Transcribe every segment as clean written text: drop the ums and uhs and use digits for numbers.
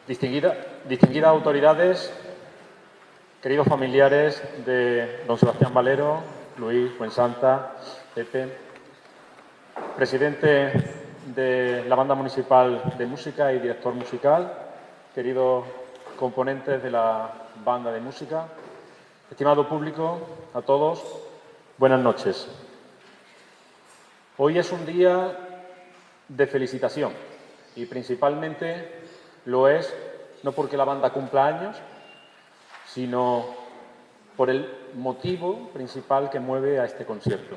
Distinguidas autoridades, queridos familiares de don Sebastián Valero, Luis, Fuensanta, Pepe, presidente de la Banda Municipal de Música y director musical, queridos componentes de la Banda de Música, estimado público, a todos, buenas noches. Hoy es un día de felicitación y principalmente lo es no porque la banda cumpla años, sino por el motivo principal que mueve a este concierto,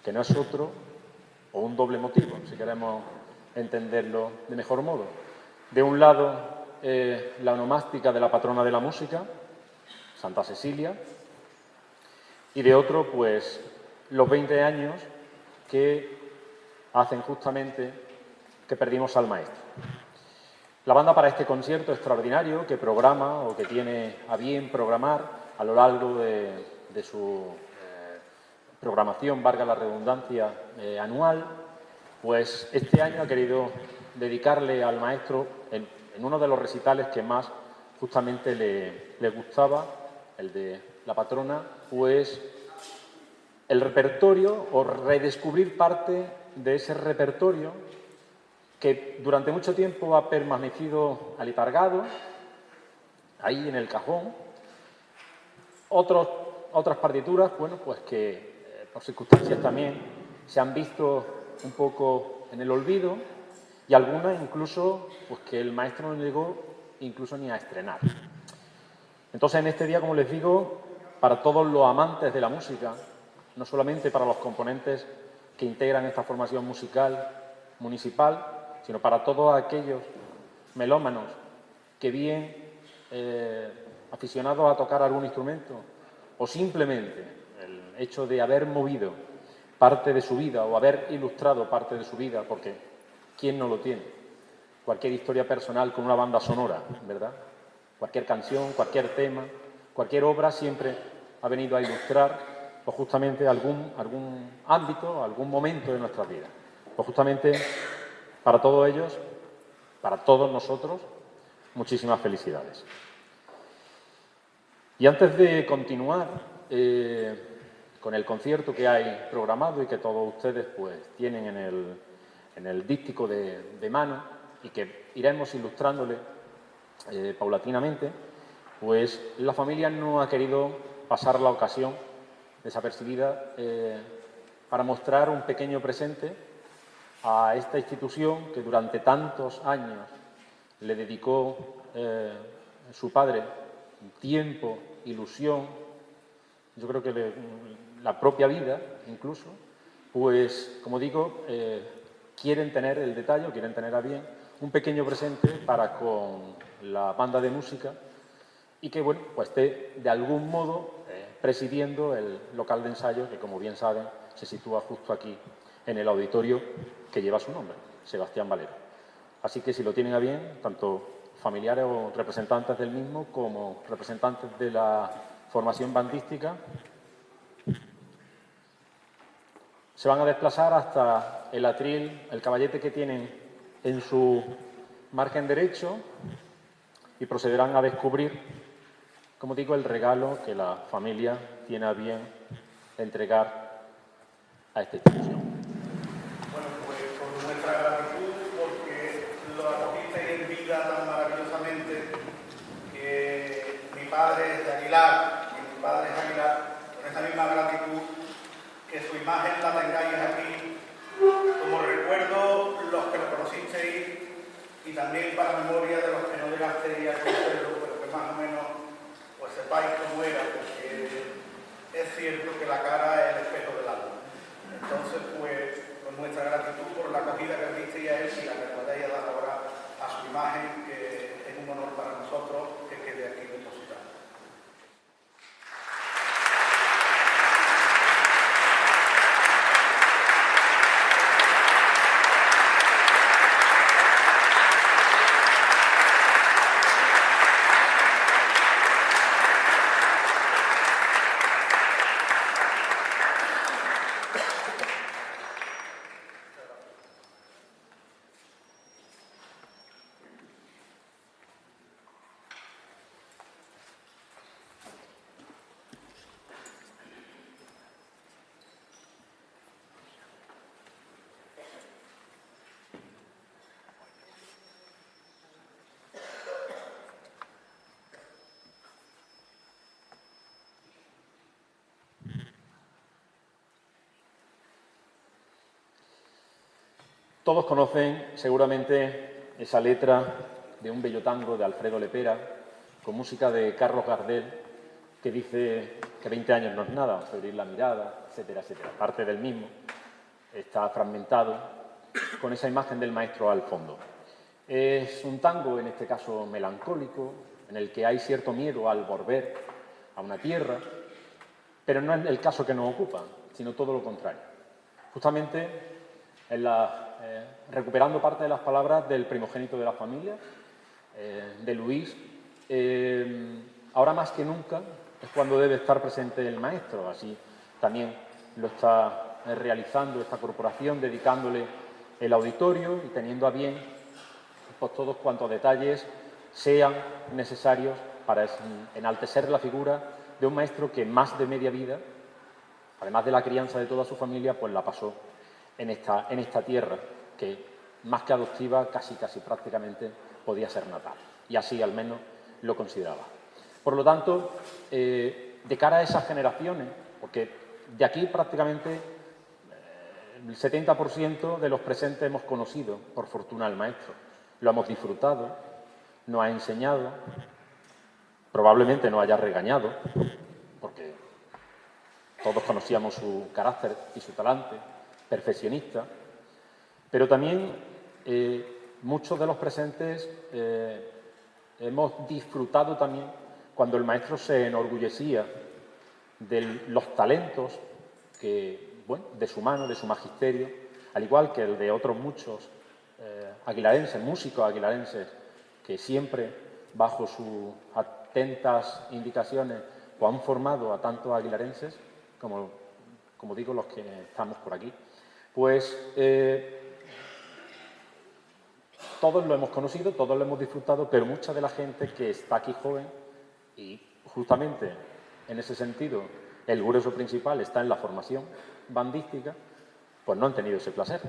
que no es otro, o un doble motivo, si queremos entenderlo de mejor modo. De un lado, la onomástica de la patrona de la música, Santa Cecilia, y de otro, pues, los 20 años que hacen justamente que perdimos al maestro. La banda para este concierto extraordinario que programa o que tiene a bien programar a lo largo de su programación, valga la redundancia, anual, pues este año ha querido dedicarle al maestro en uno de los recitales que más justamente le gustaba, el de la patrona, pues el repertorio o redescubrir parte de ese repertorio que durante mucho tiempo ha permanecido aletargado, ahí en el cajón. Otras partituras, bueno, pues que por circunstancias también se han visto un poco en el olvido y algunas incluso, pues que el maestro no llegó incluso ni a estrenar. Entonces, en este día, como les digo, para todos los amantes de la música, no solamente para los componentes que integran esta formación musical municipal, sino para todos aquellos melómanos que bien aficionados a tocar algún instrumento o simplemente el hecho de haber movido parte de su vida o haber ilustrado parte de su vida, porque ¿quién no lo tiene? Cualquier historia personal con una banda sonora, ¿verdad? Cualquier canción, cualquier tema, cualquier obra siempre ha venido a ilustrar pues, justamente algún ámbito, algún momento de nuestras vidas. Pues justamente para todos ellos, para todos nosotros, muchísimas felicidades. Y antes de continuar con el concierto que hay programado y que todos ustedes pues, tienen en el díptico de mano y que iremos ilustrándole paulatinamente, pues la familia no ha querido pasar la ocasión desapercibida para mostrar un pequeño presente a esta institución que durante tantos años le dedicó su padre tiempo, ilusión, yo creo que la propia vida incluso, pues como digo, quieren tener el detalle, quieren tener a bien un pequeño presente para con la banda de música y que, bueno, pues esté de algún modo presidiendo el local de ensayo que, como bien saben, se sitúa justo aquí en el auditorio que lleva su nombre, Sebastián Valero. Así que si lo tienen a bien, tanto familiares o representantes del mismo como representantes de la formación bandística, se van a desplazar hasta el atril, el caballete que tienen en su margen derecho y procederán a descubrir, como digo, el regalo que la familia tiene a bien entregar a esta institución. Bueno, pues por nuestra gratitud, porque lo acogisteis en vida tan maravillosamente, que mi padre es de Aguilar y mi padre es Aguilar, con esa misma gratitud, que su imagen la tengáis aquí como recuerdo los que lo conocisteis y también para memoria de los que no llegasteis a conocerlo, pero que más o menos pues sepáis cómo era, porque es cierto que la cara es el espejo del alma. Entonces, pues, con nuestra gratitud por la acogida que disteis a él y la que podéis dar ahora a su imagen, que es un honor para nosotros que quede aquí depositada. Todos conocen seguramente esa letra de un bello tango de Alfredo Lepera, con música de Carlos Gardel, que dice que 20 años no es nada, febril la mirada, etcétera, etcétera. Parte del mismo está fragmentado con esa imagen del maestro al fondo. Es un tango, en este caso melancólico, en el que hay cierto miedo al volver a una tierra, pero no es el caso que nos ocupa, sino todo lo contrario. Justamente recuperando parte de las palabras del primogénito de la familia, de Luis, ahora más que nunca es cuando debe estar presente el maestro. Así también lo está realizando esta corporación, dedicándole el auditorio y teniendo a bien pues, todos cuantos detalles sean necesarios para enaltecer la figura de un maestro que más de media vida, además de la crianza de toda su familia, pues la pasó en esta tierra, que más que adoptiva, casi prácticamente podía ser natal. Y así al menos lo consideraba. Por lo tanto, de cara a esas generaciones, porque de aquí prácticamente el 70% de los presentes hemos conocido, por fortuna, al maestro. Lo hemos disfrutado, nos ha enseñado, probablemente nos haya regañado, porque todos conocíamos su carácter y su talante perfeccionista, pero también muchos de los presentes hemos disfrutado también cuando el maestro se enorgullecía de los talentos de su mano, de su magisterio, al igual que el de otros muchos aguilarenses, músicos aguilarenses, que siempre, bajo sus atentas indicaciones, pues han formado a tantos aguilarenses, como digo, los que estamos por aquí. Pues todos lo hemos conocido, todos lo hemos disfrutado, pero mucha de la gente que está aquí joven, y justamente en ese sentido el grueso principal está en la formación bandística, pues no han tenido ese placer.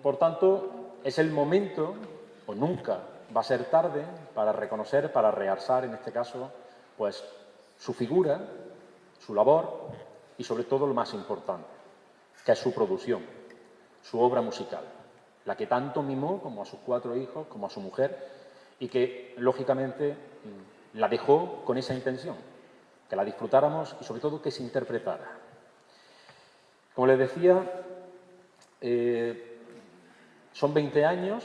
Por tanto, es el momento, o nunca va a ser tarde, para reconocer, para realzar, en este caso, pues su figura, su labor y, sobre todo, lo más importante, que es su producción, su obra musical, la que tanto mimó como a sus 4 hijos, como a su mujer, y que, lógicamente, la dejó con esa intención, que la disfrutáramos y, sobre todo, que se interpretara. Como les decía, son 20 años,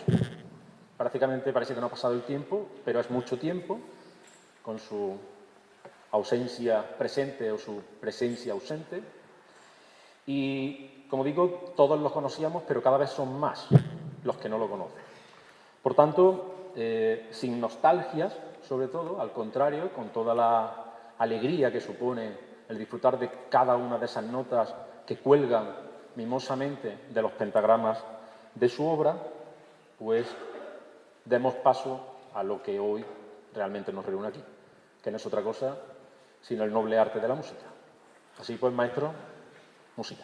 prácticamente parece que no ha pasado el tiempo, pero es mucho tiempo, con su ausencia presente o su presencia ausente. Y, como digo, todos los conocíamos, pero cada vez son más los que no lo conocen. Por tanto, sin nostalgias, sobre todo, al contrario, con toda la alegría que supone el disfrutar de cada una de esas notas que cuelgan mimosamente de los pentagramas de su obra, pues demos paso a lo que hoy realmente nos reúne aquí, que no es otra cosa sino el noble arte de la música. Así pues, maestro, música.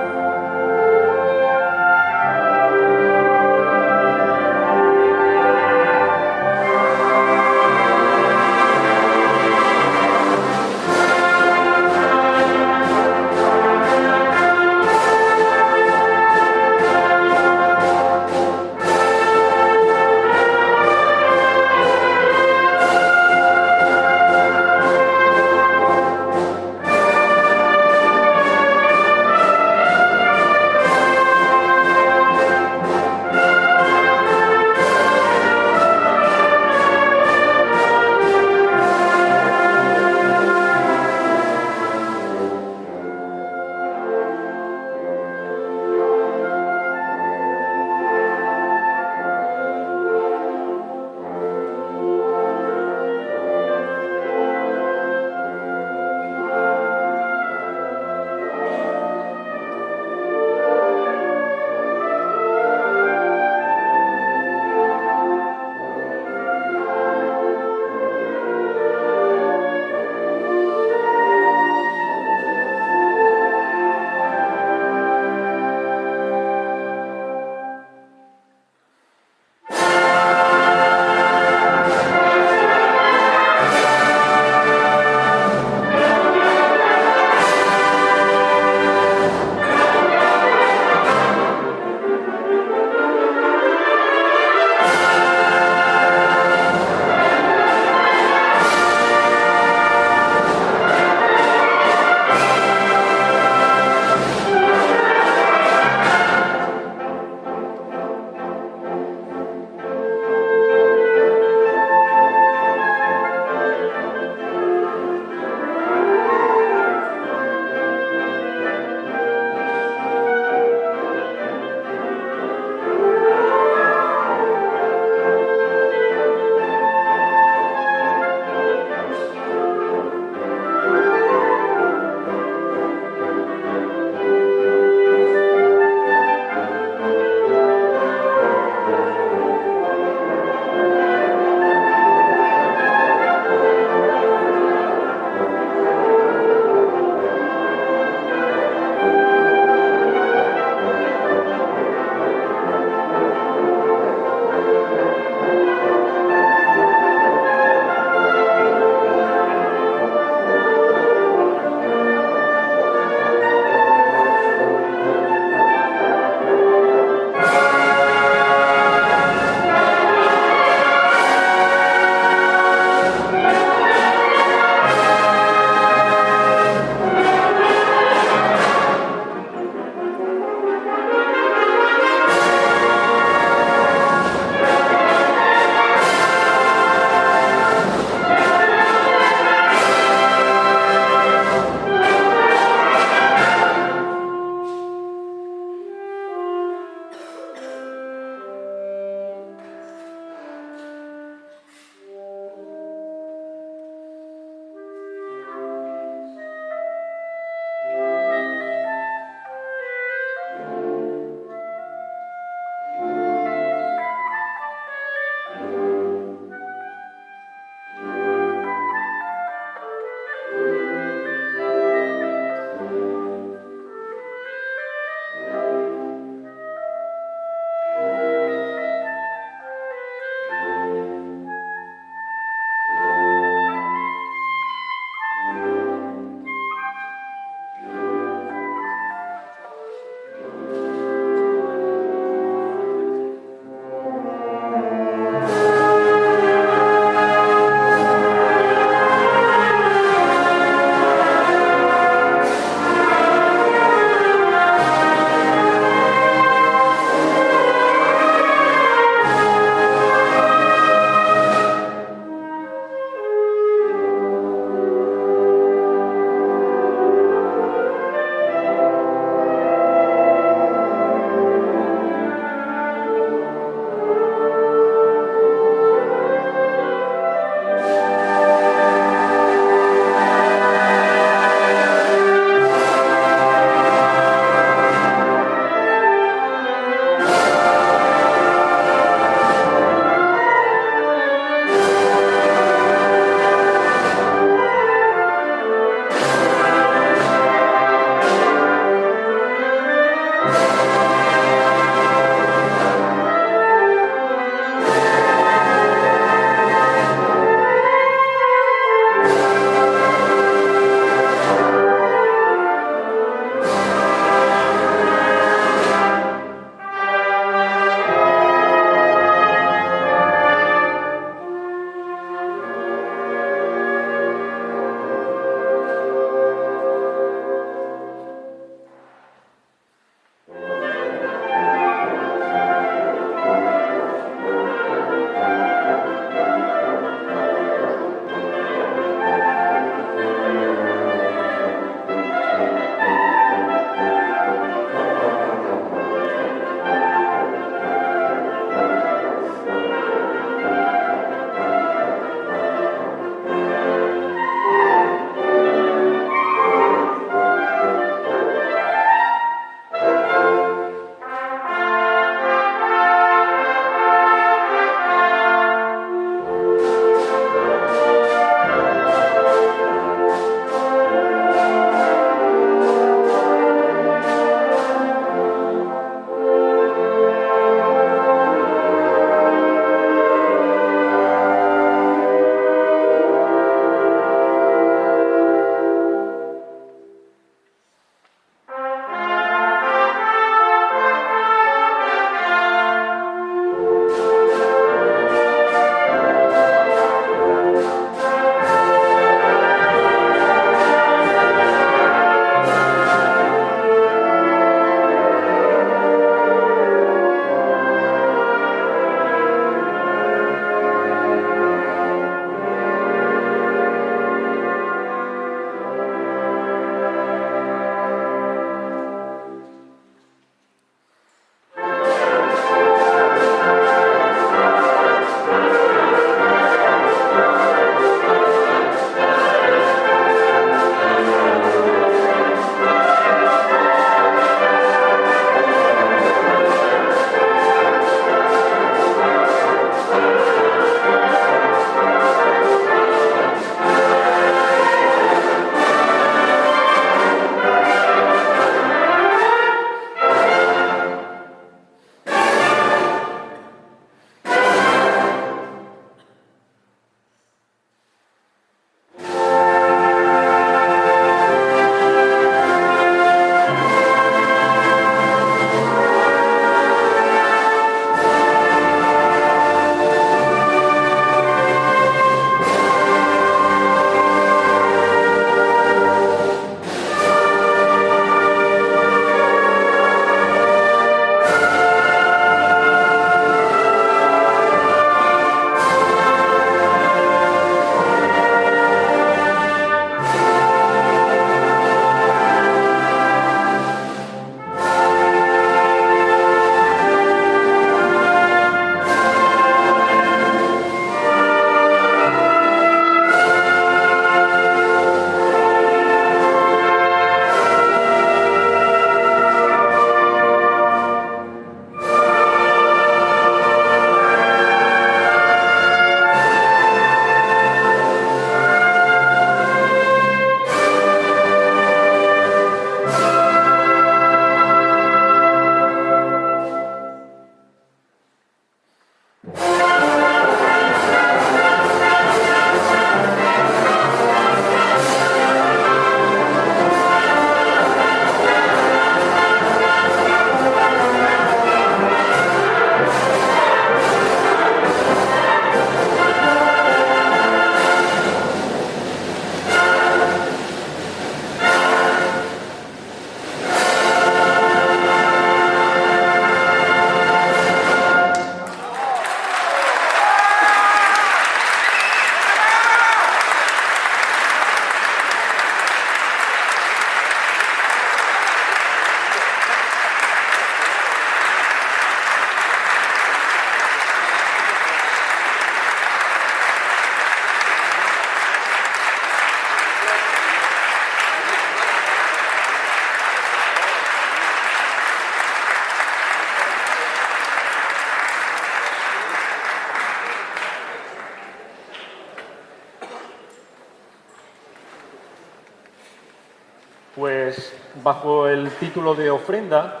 Pues bajo el título de Ofrenda,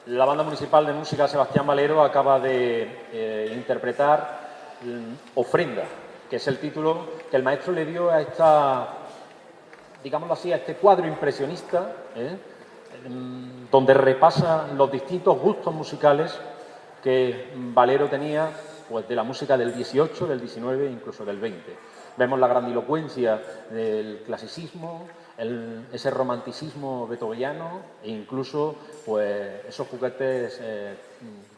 la Banda Municipal de Música Sebastián Valero acaba de interpretar Ofrenda, que es el título que el maestro le dio a esta, digámoslo así, a este cuadro impresionista, donde repasa los distintos gustos musicales que Valero tenía, pues de la música del 18, del 19 e incluso del 20. Vemos la grandilocuencia del clasicismo, ese romanticismo beethoveniano e incluso pues, esos juguetes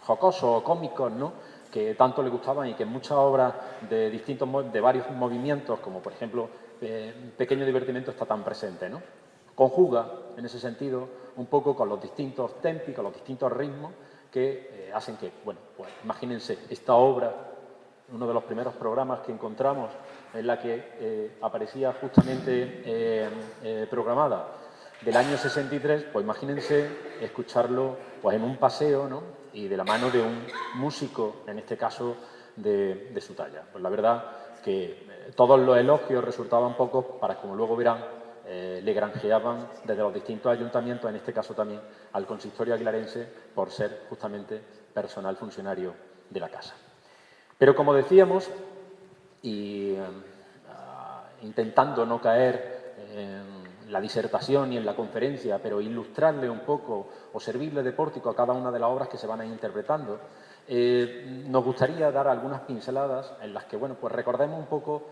jocosos o cómicos, ¿no?, que tanto le gustaban y que en muchas obras de varios movimientos, como por ejemplo Pequeño Divertimento, está tan presente, ¿no? Conjuga, en ese sentido, un poco con los distintos tempi, con los distintos ritmos que hacen que, bueno, pues imagínense esta obra, uno de los primeros programas que encontramos en la que aparecía justamente programada del año 63, pues imagínense escucharlo pues en un paseo, ¿no?, y de la mano de un músico, en este caso de su talla. Pues la verdad que todos los elogios resultaban pocos para, como luego verán, le granjeaban desde los distintos ayuntamientos, en este caso también al consistorio aguilarense, por ser justamente personal funcionario de la casa. Pero como decíamos, y intentando no caer en la disertación y en la conferencia, pero ilustrarle un poco o servirle de pórtico a cada una de las obras que se van a ir interpretando, nos gustaría dar algunas pinceladas en las que, bueno, pues recordemos un poco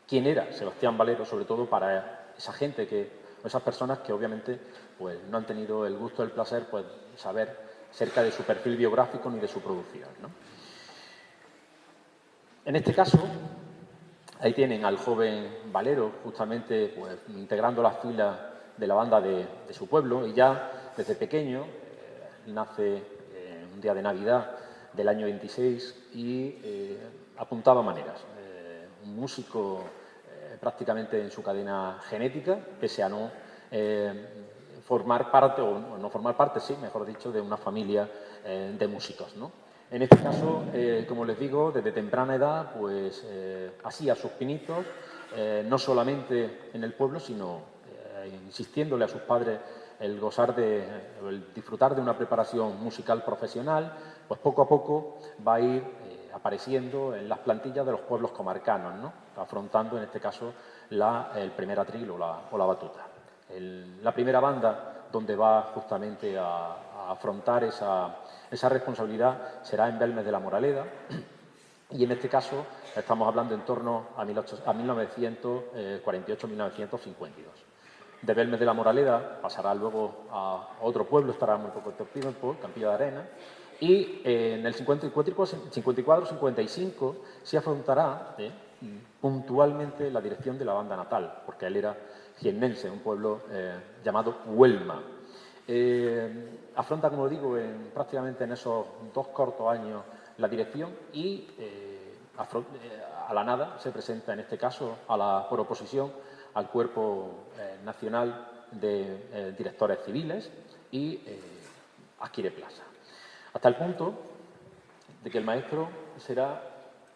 quién era Sebastián Valero, sobre todo para esa gente o esas personas que obviamente pues, no han tenido el gusto, el placer, pues saber acerca de su perfil biográfico ni de su producción, ¿no? En este caso, ahí tienen al joven Valero, justamente pues, integrando las filas de la banda de su pueblo, y ya desde pequeño nace un día de Navidad del año 26 y apuntaba maneras. Un músico prácticamente en su cadena genética, pese a no formar parte, o no formar parte, sí, mejor dicho, de una familia de músicos, ¿no? En este caso, como les digo, desde temprana edad, pues hacía sus pinitos, no solamente en el pueblo, sino insistiéndole a sus padres el disfrutar de una preparación musical profesional, pues poco a poco va a ir apareciendo en las plantillas de los pueblos comarcanos, ¿no?, afrontando en este caso el primer atril o la batuta. La primera banda donde va justamente a afrontar esa responsabilidad será en Belmes de la Moraleda, y en este caso estamos hablando en torno a 1948-1952. De Belmes de la Moraleda pasará luego a otro pueblo, estará muy poco tiempo, Campillo de Arena, y en el 54-55 se afrontará puntualmente la dirección de la banda natal, porque él era jiennense, un pueblo llamado Huelma. Afronta, como digo, prácticamente en esos 2 cortos años la dirección y a la nada se presenta, en este caso, por oposición al Cuerpo Nacional de Directores Civiles y adquiere plaza. Hasta el punto de que el maestro será,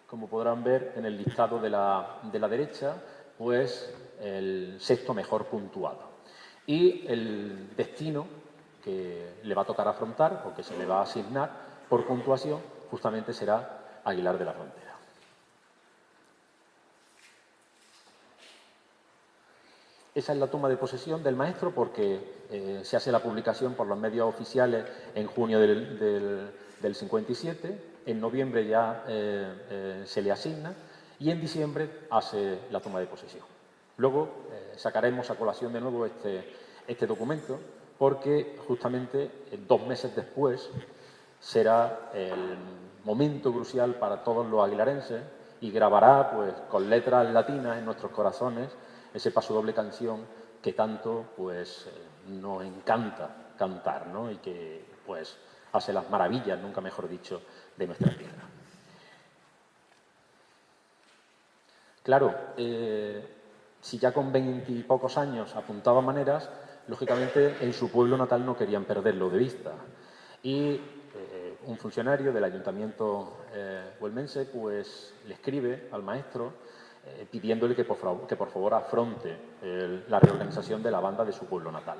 como podrán ver en el listado de la derecha, pues el 6º mejor puntuado. Y el destino que le va a tocar afrontar o que se le va a asignar por puntuación justamente será Aguilar de la Frontera. Esa es la toma de posesión del maestro, porque se hace la publicación por los medios oficiales en junio del 57, en noviembre ya se le asigna y en diciembre hace la toma de posesión. Luego sacaremos a colación de nuevo este documento, porque justamente 2 meses después será el momento crucial para todos los aguilarenses y grabará pues, con letras latinas en nuestros corazones ese pasodoble canción que tanto pues, nos encanta cantar, ¿no?, y que pues, hace las maravillas, nunca mejor dicho, de nuestra tierra. Claro, si ya con 20 y pocos años apuntaba maneras, lógicamente en su pueblo natal no querían perderlo de vista. Y un funcionario del ayuntamiento huelmense pues, le escribe al maestro pidiéndole que por favor afronte la reorganización de la banda de su pueblo natal.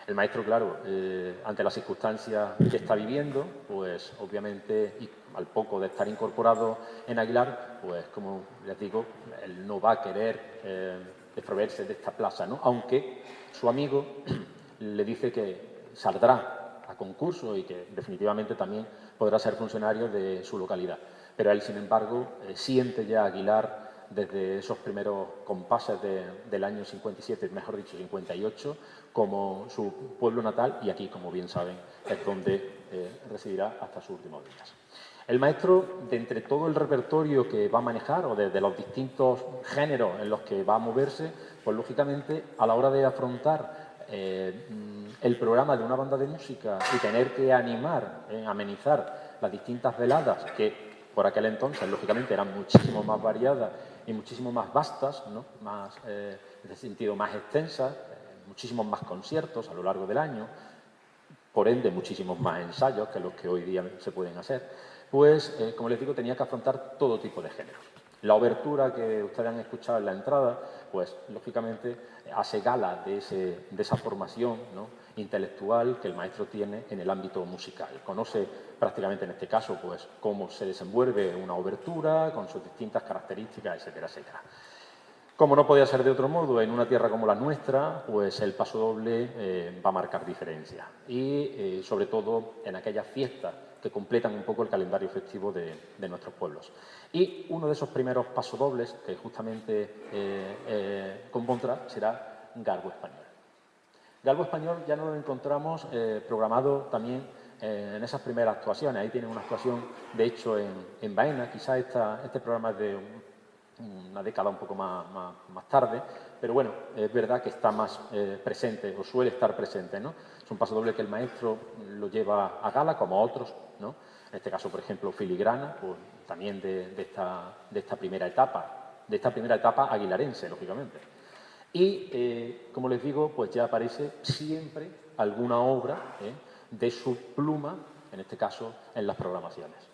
El maestro, claro, ante las circunstancias que está viviendo, pues obviamente, y al poco de estar incorporado en Aguilar, pues como les digo, él no va a querer desproveerse de esta plaza, ¿no? Aunque su amigo le dice que saldrá a concurso y que definitivamente también podrá ser funcionario de su localidad. Pero él, sin embargo, siente ya Aguilar desde esos primeros compases del año 57, mejor dicho, 58, como su pueblo natal, y aquí, como bien saben, es donde residirá hasta sus últimos días. El maestro, de entre todo el repertorio que va a manejar, o de los distintos géneros en los que va a moverse, pues lógicamente, a la hora de afrontar el programa de una banda de música y tener que animar, amenizar las distintas veladas que por aquel entonces, lógicamente, eran muchísimo más variadas y muchísimo más vastas, ¿no? Más, en ese sentido, más extensas, muchísimos más conciertos a lo largo del año, por ende, muchísimos más ensayos que los que hoy día se pueden hacer, pues, como les digo, tenía que afrontar todo tipo de géneros. La obertura que ustedes han escuchado en la entrada, pues, lógicamente, hace gala de esa formación, ¿no?, intelectual que el maestro tiene en el ámbito musical. Conoce prácticamente en este caso, pues, cómo se desenvuelve una obertura, con sus distintas características, etcétera, etcétera. Como no podía ser de otro modo, en una tierra como la nuestra, pues el pasodoble va a marcar diferencia. Y sobre todo en aquellas fiestas que completan un poco el calendario festivo de nuestros pueblos. Y uno de esos primeros pasodobles que justamente compondrá será Galgo Español. Galgo Español ya nos lo encontramos programado también en esas primeras actuaciones. Ahí tiene una actuación, de hecho, en Baena. Quizás este programa es de una década un poco más tarde, pero bueno, es verdad que está más presente, o suele estar presente, ¿no? Es un pasodoble que el maestro lo lleva a gala, como a otros, ¿no? En este caso, por ejemplo, Filigrana, pues, también de esta primera etapa aguilarense, lógicamente. Y, como les digo, pues ya aparece siempre alguna obra de su pluma, en este caso, en las programaciones.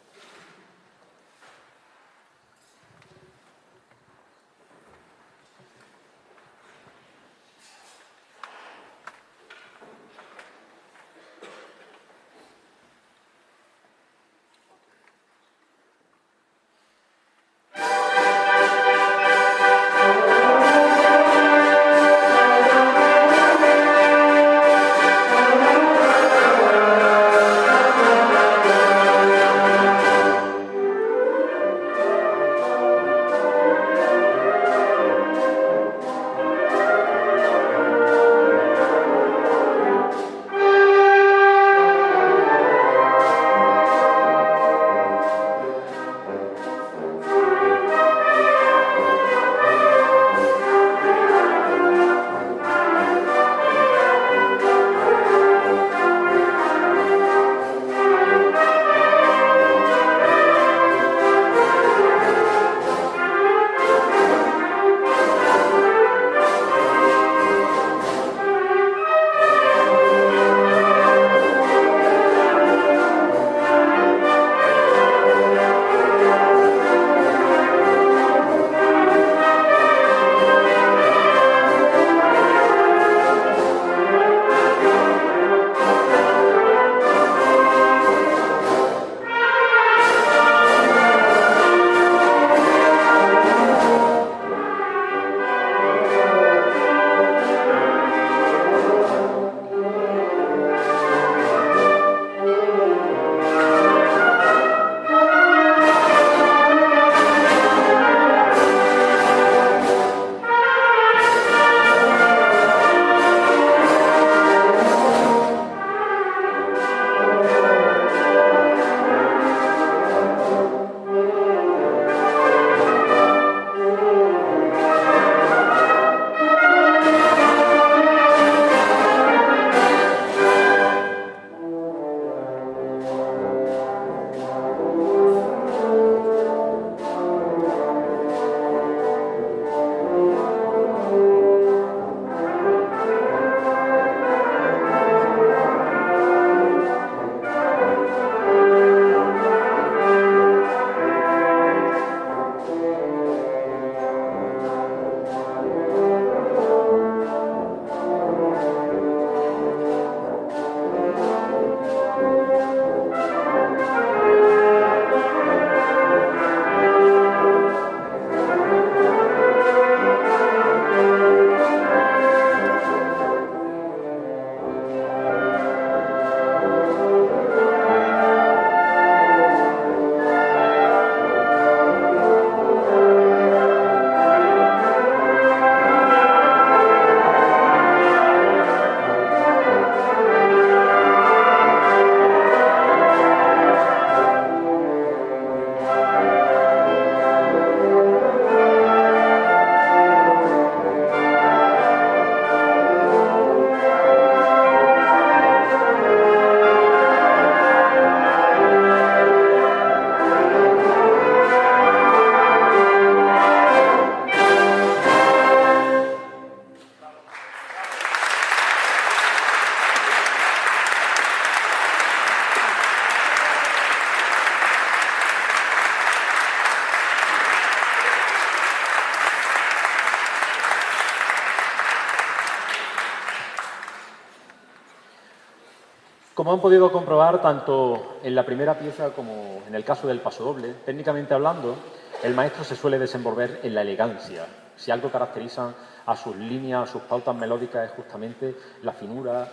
Como han podido comprobar tanto en la primera pieza como en el caso del pasodoble, técnicamente hablando, el maestro se suele desenvolver en la elegancia. Si algo caracteriza a sus líneas, a sus pautas melódicas, es justamente la finura,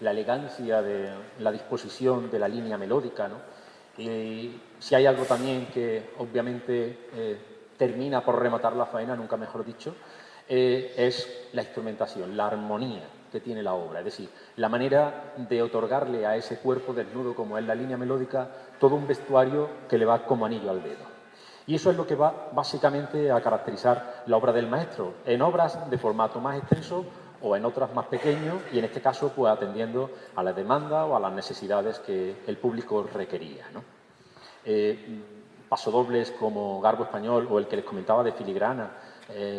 la elegancia de la disposición de la línea melódica, ¿no? Y si hay algo también que obviamente termina por rematar la faena, nunca mejor dicho, es la instrumentación, la armonía que tiene la obra, es decir, la manera de otorgarle a ese cuerpo desnudo como es la línea melódica todo un vestuario que le va como anillo al dedo. Y eso es lo que va básicamente a caracterizar la obra del maestro, en obras de formato más extenso o en otras más pequeño, y en este caso pues atendiendo a la demanda o a las necesidades que el público requería, ¿no? Pasodobles como Garbo Español o el que les comentaba de Filigrana,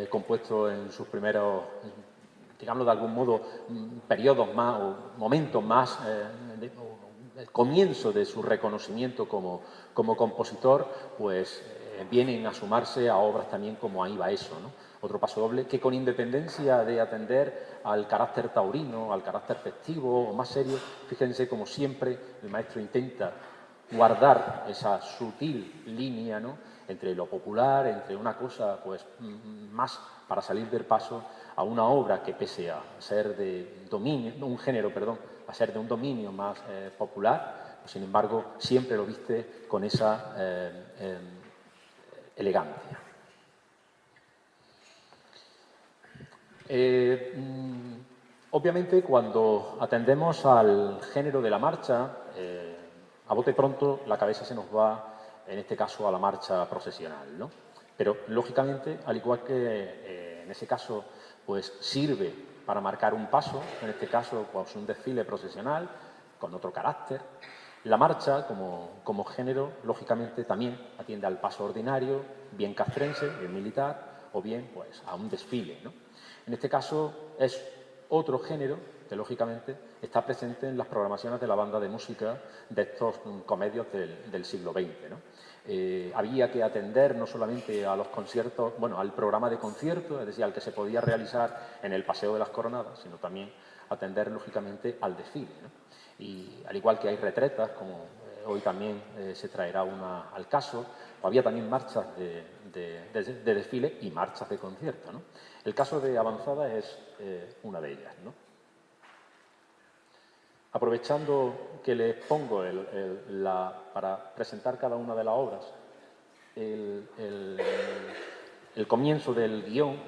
compuesto en sus primeros, digámoslo de algún modo, periodos más o momentos más, el comienzo de su reconocimiento como compositor, pues vienen a sumarse a obras también como Ahí va eso, ¿no? Otro pasodoble que, con independencia de atender al carácter taurino, al carácter festivo o más serio, fíjense como siempre el maestro intenta guardar esa sutil línea, ¿no?, entre lo popular, entre una cosa pues más para salir del paso a una obra que, pese a ser de dominio, un género, perdón, a ser de un dominio más popular, pues, sin embargo, siempre lo viste con esa elegancia. Obviamente, cuando atendemos al género de la marcha, a bote pronto la cabeza se nos va, en este caso, a la marcha procesional, ¿no? Pero, lógicamente, al igual que en ese caso, pues sirve para marcar un paso, en este caso, pues un desfile procesional con otro carácter. La marcha, como género, lógicamente también atiende al paso ordinario, bien castrense, bien militar, o bien pues a un desfile, ¿no? En este caso es otro género que, lógicamente, está presente en las programaciones de la banda de música de estos comedios del siglo XX, ¿no? Había que atender no solamente a los conciertos, bueno, al programa de conciertos, es decir, al que se podía realizar en el Paseo de las Coronadas, sino también atender, lógicamente, al desfile, ¿no? Y al igual que hay retretas, como hoy también se traerá una al caso, o había también marchas de desfile y marchas de concierto, ¿no? El caso de Avanzada es una de ellas, ¿no? Aprovechando que les pongo para presentar cada una de las obras el comienzo del guión,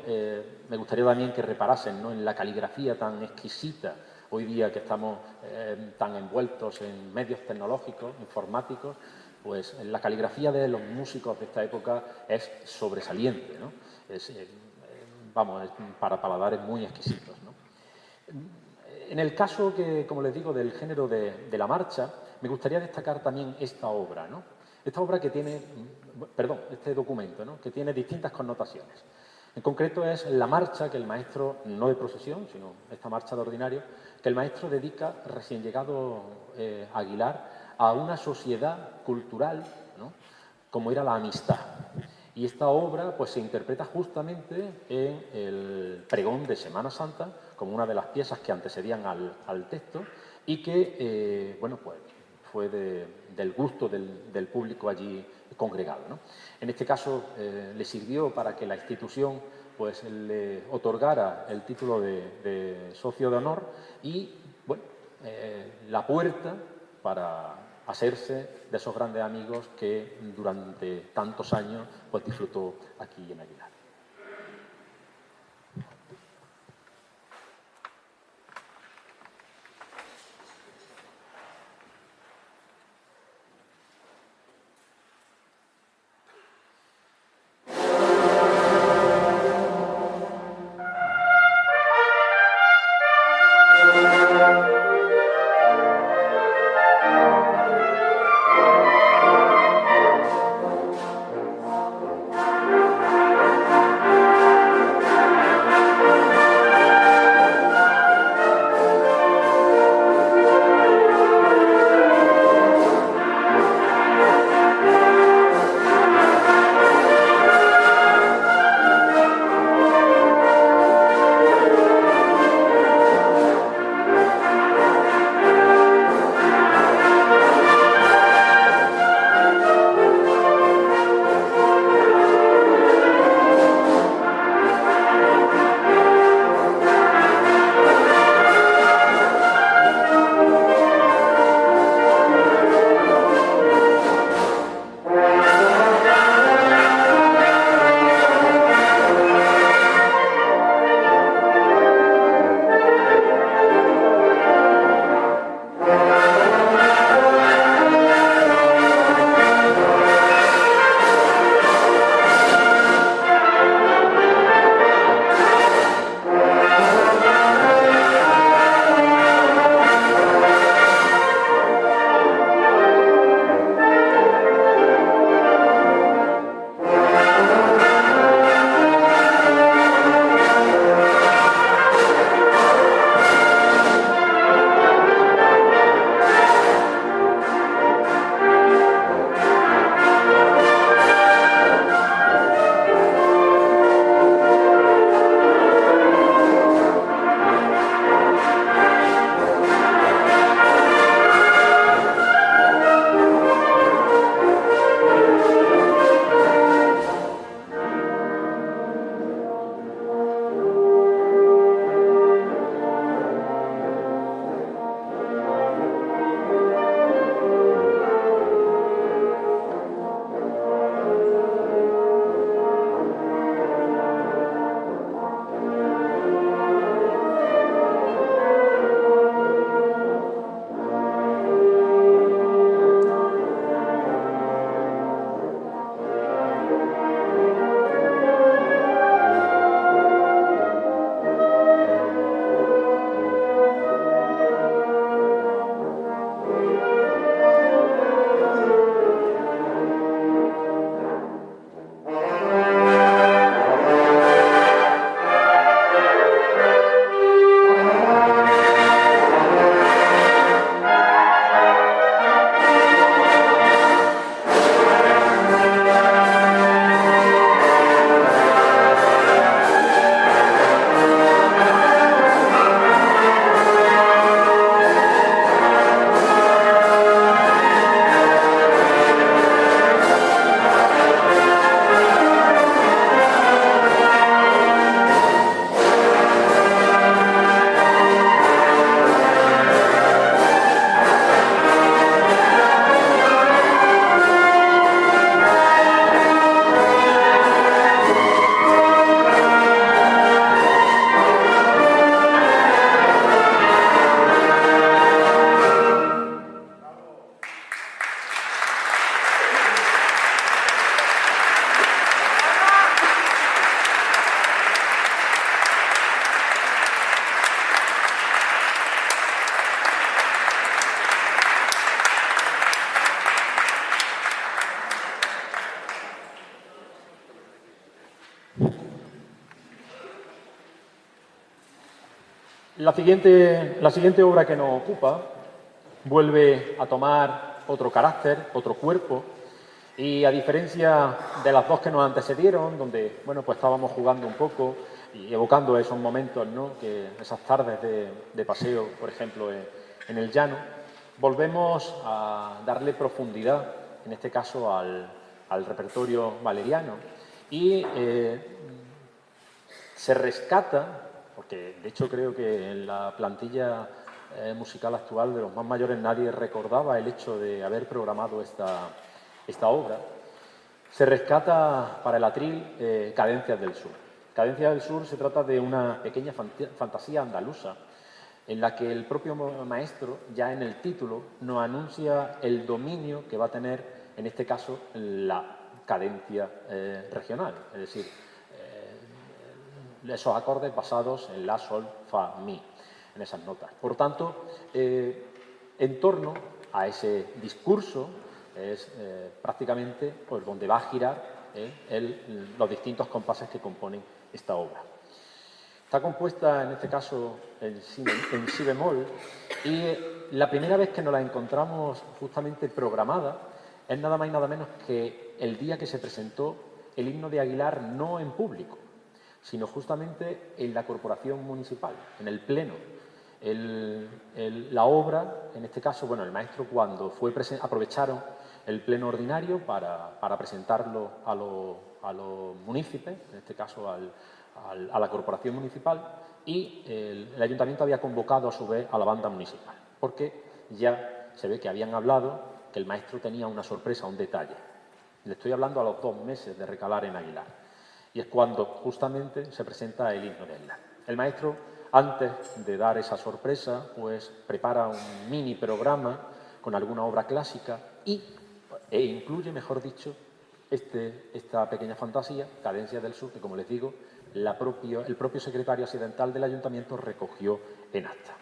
me gustaría también que reparasen, ¿no?, en la caligrafía tan exquisita hoy día que estamos tan envueltos en medios tecnológicos, informáticos. Pues la caligrafía de los músicos de esta época es sobresaliente, ¿no? Vamos, para paladares muy exquisitos, ¿no? En el caso, como les digo, del género de la marcha, me gustaría destacar también esta obra, ¿no? Esta obra que tiene, perdón, este documento, ¿no?, que tiene distintas connotaciones. En concreto es la marcha que el maestro, no de procesión, sino esta marcha de ordinario, que el maestro dedica, recién llegado Aguilar, a una sociedad cultural, ¿no?, como era la amistad. Y esta obra pues se interpreta justamente en el pregón de Semana Santa, como una de las piezas que antecedían al texto y que, bueno, pues fue del gusto del público allí congregado, ¿no? En este caso le sirvió para que la institución pues le otorgara el título de socio de honor y, bueno, la puerta para hacerse de esos grandes amigos que durante tantos años pues disfrutó aquí en Aguilar. La siguiente obra que nos ocupa vuelve a tomar otro carácter, otro cuerpo, y a diferencia de las dos que nos antecedieron, donde bueno, pues estábamos jugando un poco y evocando esos momentos, ¿no? Esas tardes de paseo, por ejemplo, en el llano, volvemos a darle profundidad, en este caso al repertorio valeriano, y se rescata, porque de hecho creo que en la plantilla musical actual de los más mayores nadie recordaba el hecho de haber programado esta obra, se rescata para el atril Cadencias del Sur. Cadencias del Sur se trata de una pequeña fantasía andaluza en la que el propio maestro, ya en el título, nos anuncia el dominio que va a tener, en este caso, la cadencia regional, es decir, esos acordes basados en la, sol, fa, mi, en esas notas. Por tanto, en torno a ese discurso es prácticamente pues, donde va a girar los distintos compases que componen esta obra. Está compuesta, en este caso, en si bemol, y la primera vez que nos la encontramos justamente programada es nada más y nada menos que el día que se presentó el himno de Aguilar, no en público, sino justamente en la corporación municipal, en el pleno. La obra, en este caso, bueno, el maestro cuando aprovecharon el pleno ordinario para presentarlo a los municipios, en este caso a la corporación municipal, y el ayuntamiento había convocado a su vez a la banda municipal, porque ya se ve que habían hablado que el maestro tenía una sorpresa, un detalle. Le estoy hablando a los 2 meses de recalar en Aguilar. Y es cuando justamente se presenta el himno de Aguilar. El maestro, antes de dar esa sorpresa, pues prepara un mini programa con alguna obra clásica e incluye, mejor dicho, esta pequeña fantasía, Cadencias del Sur, que como les digo, el propio secretario accidental del ayuntamiento recogió en acta.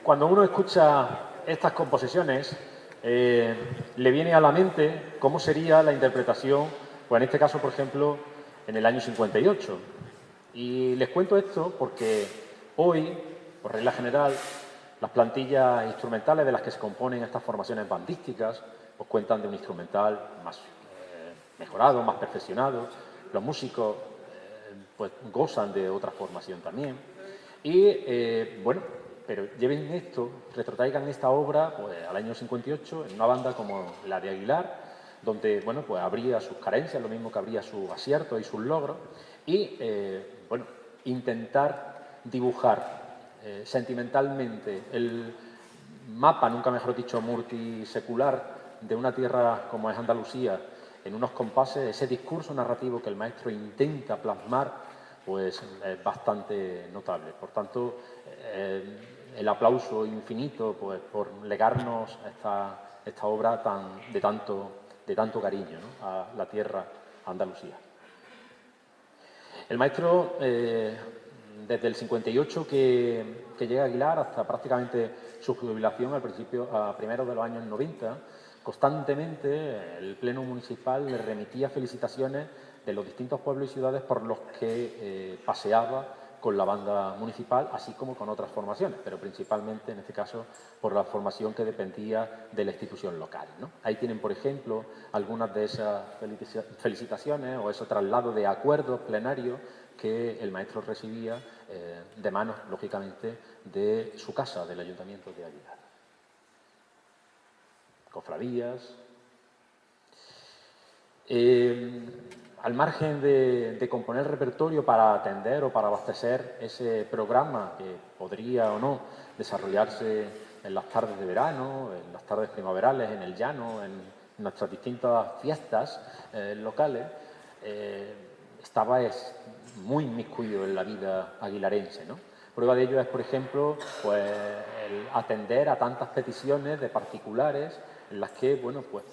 cuando uno escucha estas composiciones, le viene a la mente cómo sería la interpretación, pues en este caso, por ejemplo, en el año 58. Y les cuento esto porque hoy, por regla general, las plantillas instrumentales de las que se componen estas formaciones bandísticas, pues cuentan de un instrumental más mejorado, más perfeccionado. Los músicos pues gozan de otra formación también. Y bueno, pero lleven esto, retrotraigan esta obra pues, al año 58 en una banda como la de Aguilar, donde bueno, pues habría sus carencias, lo mismo que habría sus aciertos y sus logros, y bueno, intentar dibujar sentimentalmente el mapa, nunca mejor dicho, multisecular de una tierra como es Andalucía, en unos compases, ese discurso narrativo que el maestro intenta plasmar, pues es bastante notable. Por tanto, el aplauso infinito pues, por legarnos esta obra de tanto cariño, ¿no?, a la tierra Andalucía. El maestro, desde el 58 que llega a Aguilar hasta prácticamente su jubilación a primeros de los años 90, constantemente el Pleno Municipal le remitía felicitaciones de los distintos pueblos y ciudades por los que paseaba con la banda municipal, así como con otras formaciones, pero principalmente, en este caso, por la formación que dependía de la institución local, ¿no? Ahí tienen, por ejemplo, algunas de esas felicitaciones o ese traslado de acuerdos plenarios que el maestro recibía de manos, lógicamente, de su casa, del Ayuntamiento de Aguilar. Cofradías. Al margen de componer repertorio para atender o para abastecer ese programa que podría o no desarrollarse en las tardes de verano, en las tardes primaverales, en el llano, en nuestras distintas fiestas locales, estaba muy inmiscuido en la vida aguilarense, ¿no? Prueba de ello es, por ejemplo, pues, el atender a tantas peticiones de particulares en las que, bueno, pues,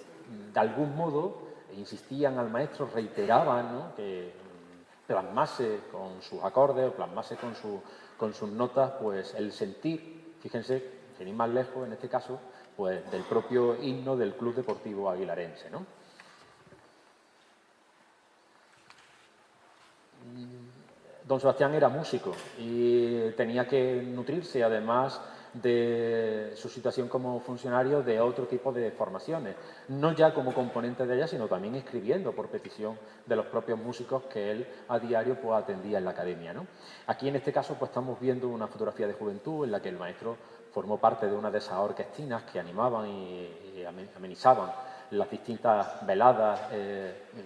de algún modo insistían al maestro, reiteraban, ¿no?, que plasmase con sus acordes, plasmase con sus notas, pues el sentir, fíjense, sin ir más lejos en este caso, pues del propio himno del Club Deportivo Aguilarense, ¿no? Don Sebastián era músico y tenía que nutrirse, además de su situación como funcionario, de otro tipo de formaciones, no ya como componente de ella, sino también escribiendo por petición de los propios músicos que él a diario pues, atendía en la academia, ¿no? Aquí en este caso pues, estamos viendo una fotografía de juventud en la que el maestro formó parte de una de esas orquestinas que animaban y amenizaban las distintas veladas,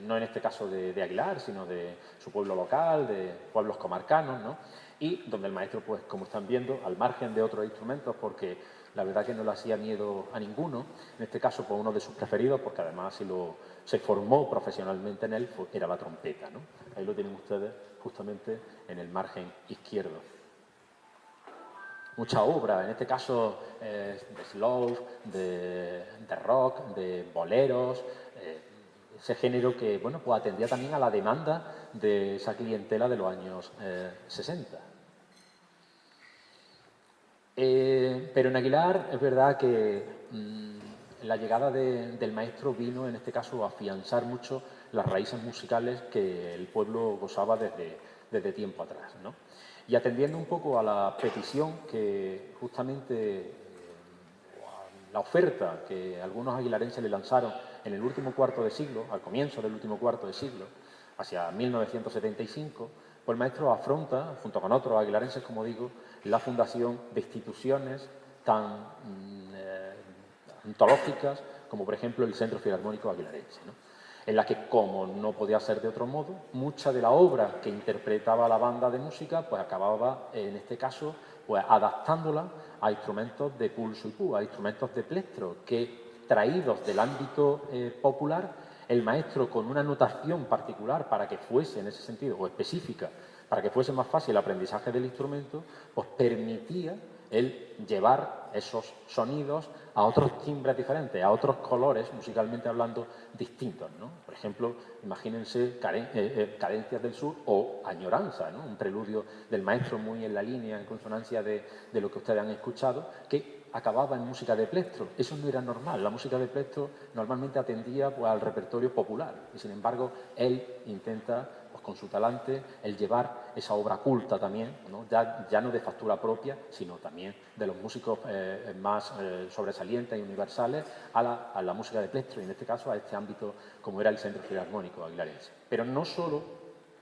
no en este caso de Aguilar, sino de su pueblo local, de pueblos comarcanos, ¿no? Y donde el maestro, pues como están viendo, al margen de otros instrumentos, porque la verdad que no le hacía miedo a ninguno, en este caso pues uno de sus preferidos, porque además se formó profesionalmente en él, era la trompeta, ¿no? Ahí lo tienen ustedes justamente en el margen izquierdo. Mucha obra, en este caso de slow, de rock, de boleros, ese género que bueno, pues atendía también a la demanda de esa clientela de los años 60. Pero en Aguilar es verdad que la llegada del maestro vino, en este caso, a afianzar mucho las raíces musicales que el pueblo gozaba desde tiempo atrás, ¿no? Y atendiendo un poco a la petición que justamente, la oferta que algunos aguilarenses le lanzaron en el último cuarto de siglo, al comienzo del último cuarto de siglo, hacia 1975, pues el maestro afronta, junto con otros aguilarenses, como digo, la fundación de instituciones tan antológicas como, por ejemplo, el Centro Filarmónico Aguilarense, ¿no?, en la que, como no podía ser de otro modo, mucha de la obra que interpretaba la banda de música, pues acababa, en este caso, pues adaptándola a instrumentos de pulso y púa, a instrumentos de plectro, que traídos del ámbito popular, el maestro, con una notación particular para que fuese, en ese sentido, o específica, para que fuese más fácil el aprendizaje del instrumento, pues permitía el llevar esos sonidos a otros timbres diferentes, a otros colores, musicalmente hablando, distintos, ¿no? Por ejemplo, imagínense Cadencias del Sur o Añoranza, ¿no? Un preludio del maestro muy en la línea, en consonancia de lo que ustedes han escuchado, que acababa en música de plectro. Eso no era normal. La música de plectro normalmente atendía pues, al repertorio popular y, sin embargo, él intenta, pues, con su talante, el llevar esa obra culta también, ¿no? Ya no de factura propia, sino también de los músicos más sobresalientes y universales a la música de plectro y, en este caso, a este ámbito como era el Centro Filarmónico Aguilarense. Pero no solo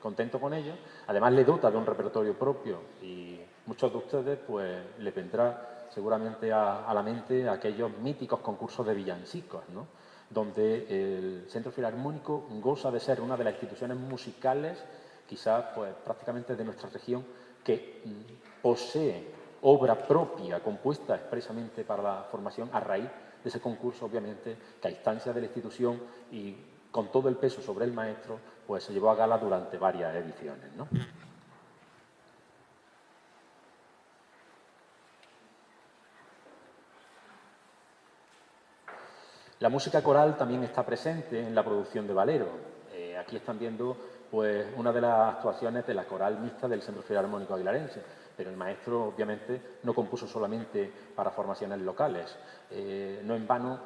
contento con ello, además le dota de un repertorio propio y muchos de ustedes pues les vendrá seguramente a la mente aquellos míticos concursos de villancicos, ¿no? Donde el Centro Filarmónico goza de ser una de las instituciones musicales, quizás pues, prácticamente de nuestra región, que posee obra propia compuesta expresamente para la formación a raíz de ese concurso, obviamente, que a instancia de la institución y con todo el peso sobre el maestro, pues se llevó a gala durante varias ediciones, ¿no? La música coral también está presente en la producción de Valero. Aquí están viendo pues, una de las actuaciones de la coral mixta del Centro Filarmónico Aguilarense, pero el maestro obviamente no compuso solamente para formaciones locales. No en vano,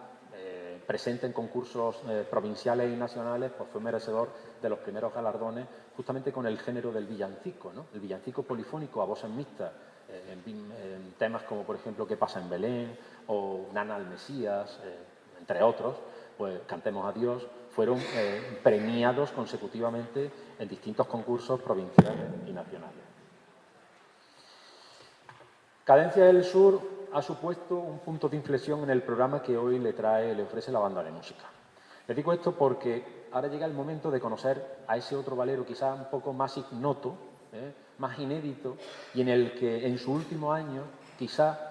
presente en concursos provinciales y nacionales, pues fue merecedor de los primeros galardones justamente con el género del villancico, ¿no? El villancico polifónico a voces mixtas, en temas como por ejemplo ¿Qué pasa en Belén? O Nana al Mesías, entre otros, pues Cantemos a Dios, fueron premiados consecutivamente en distintos concursos provinciales y nacionales. Cadencia del Sur ha supuesto un punto de inflexión en el programa que hoy le ofrece la banda de música. Les digo esto porque ahora llega el momento de conocer a ese otro valero quizá un poco más ignoto, más inédito, y en el que en su último año, quizá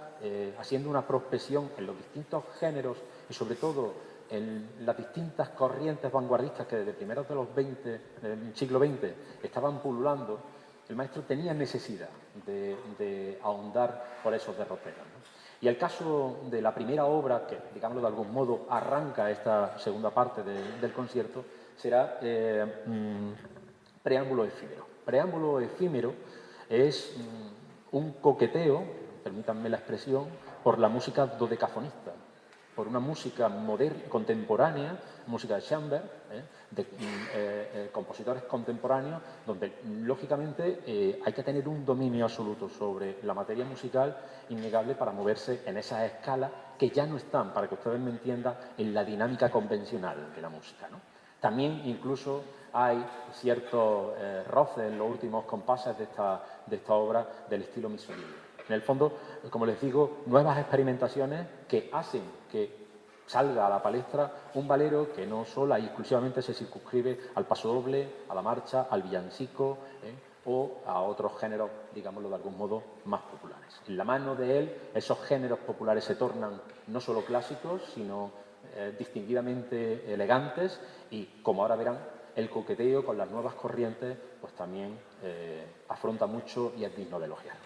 haciendo una prospección en los distintos géneros y sobre todo en las distintas corrientes vanguardistas que desde primeros de los del siglo XX estaban pululando, el maestro tenía necesidad de ahondar por esos derroteros, ¿no? Y el caso de la primera obra, que, digámoslo de algún modo, arranca esta segunda parte del concierto, será Preámbulo efímero. Preámbulo efímero es un coqueteo, permítanme la expresión, por la música dodecafonista, por una música moderna, contemporánea, música de Schoenberg, de compositores contemporáneos, donde lógicamente hay que tener un dominio absoluto sobre la materia musical innegable para moverse en esas escalas que ya no están, para que ustedes me entiendan, en la dinámica convencional de la música, ¿no? También incluso hay ciertos roces en los últimos compases de esta obra del estilo Mussolini. En el fondo, como les digo, nuevas experimentaciones que hacen que salga a la palestra un valero que no solo y exclusivamente se circunscribe al pasodoble, a la marcha, al villancico o a otros géneros, digámoslo de algún modo, más populares. En la mano de él, esos géneros populares se tornan no solo clásicos, sino distinguidamente elegantes y, como ahora verán, el coqueteo con las nuevas corrientes pues también afronta mucho y es digno de elogiar.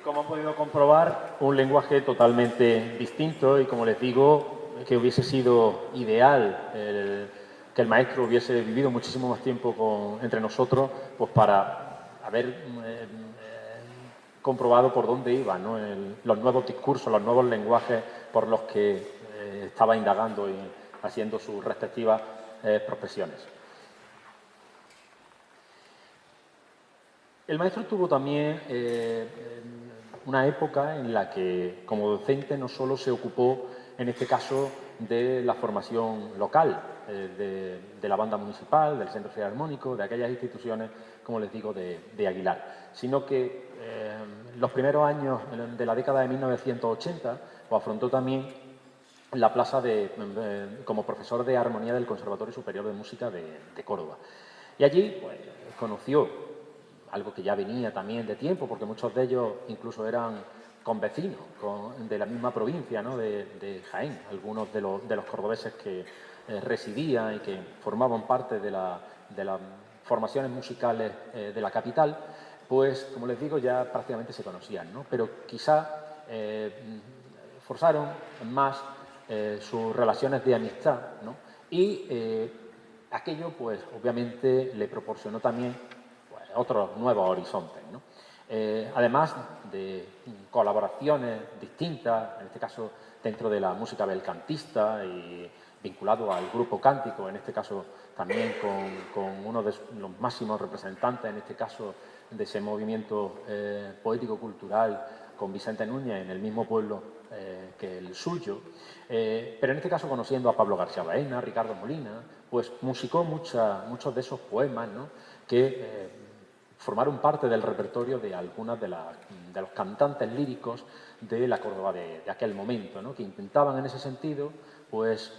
Como han podido comprobar, un lenguaje totalmente distinto y, como les digo, que hubiese sido ideal que el maestro hubiese vivido muchísimo más tiempo entre nosotros, pues para haber comprobado por dónde iban, ¿no? Los nuevos discursos, los nuevos lenguajes por los que estaba indagando y haciendo sus respectivas profesiones. El maestro tuvo también una época en la que, como docente, no solo se ocupó, en este caso, de la formación local, de la banda municipal, del Centro Filarmónico, de aquellas instituciones, como les digo, de Aguilar, sino que los primeros años de la década de 1980 lo afrontó también la plaza como profesor de armonía del Conservatorio Superior de Música de Córdoba. Y allí pues, conoció algo que ya venía también de tiempo, porque muchos de ellos incluso eran convecinos de la misma provincia, ¿no? de Jaén, algunos de los cordobeses que residían y que formaban parte de las formaciones musicales de la capital, pues, como les digo, ya prácticamente se conocían, ¿no? Pero quizá forzaron más sus relaciones de amistad, ¿no? Y aquello, pues, obviamente le proporcionó también otros nuevos horizontes, ¿no? Además de colaboraciones distintas, en este caso dentro de la música belcantista y vinculado al grupo cántico, en este caso también con uno de los máximos representantes, en este caso de ese movimiento poético-cultural, con Vicente Núñez en el mismo pueblo que el suyo, pero en este caso conociendo a Pablo García Baena, Ricardo Molina, pues musicó muchos de esos poemas, ¿no? Que formaron parte del repertorio de algunas de los cantantes líricos de la Córdoba de aquel momento, ¿no? Que intentaban en ese sentido pues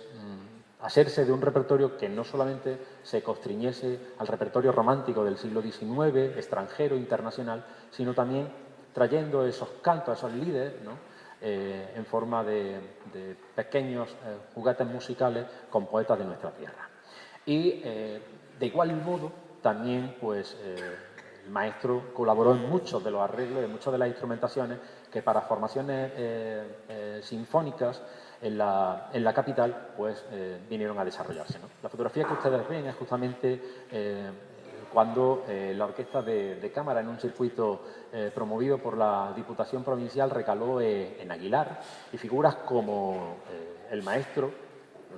hacerse de un repertorio que no solamente se constriñese al repertorio romántico del siglo XIX, extranjero, internacional, sino también trayendo esos cantos, esos líderes, ¿no? En forma de pequeños juguetes musicales con poetas de nuestra tierra. Y de igual modo también pues el maestro colaboró en muchos de los arreglos, en muchas de las instrumentaciones que para formaciones sinfónicas en la capital pues vinieron a desarrollarse, ¿no? La fotografía que ustedes ven es justamente cuando la orquesta de cámara en un circuito promovido por la Diputación Provincial recaló en Aguilar, y figuras como el maestro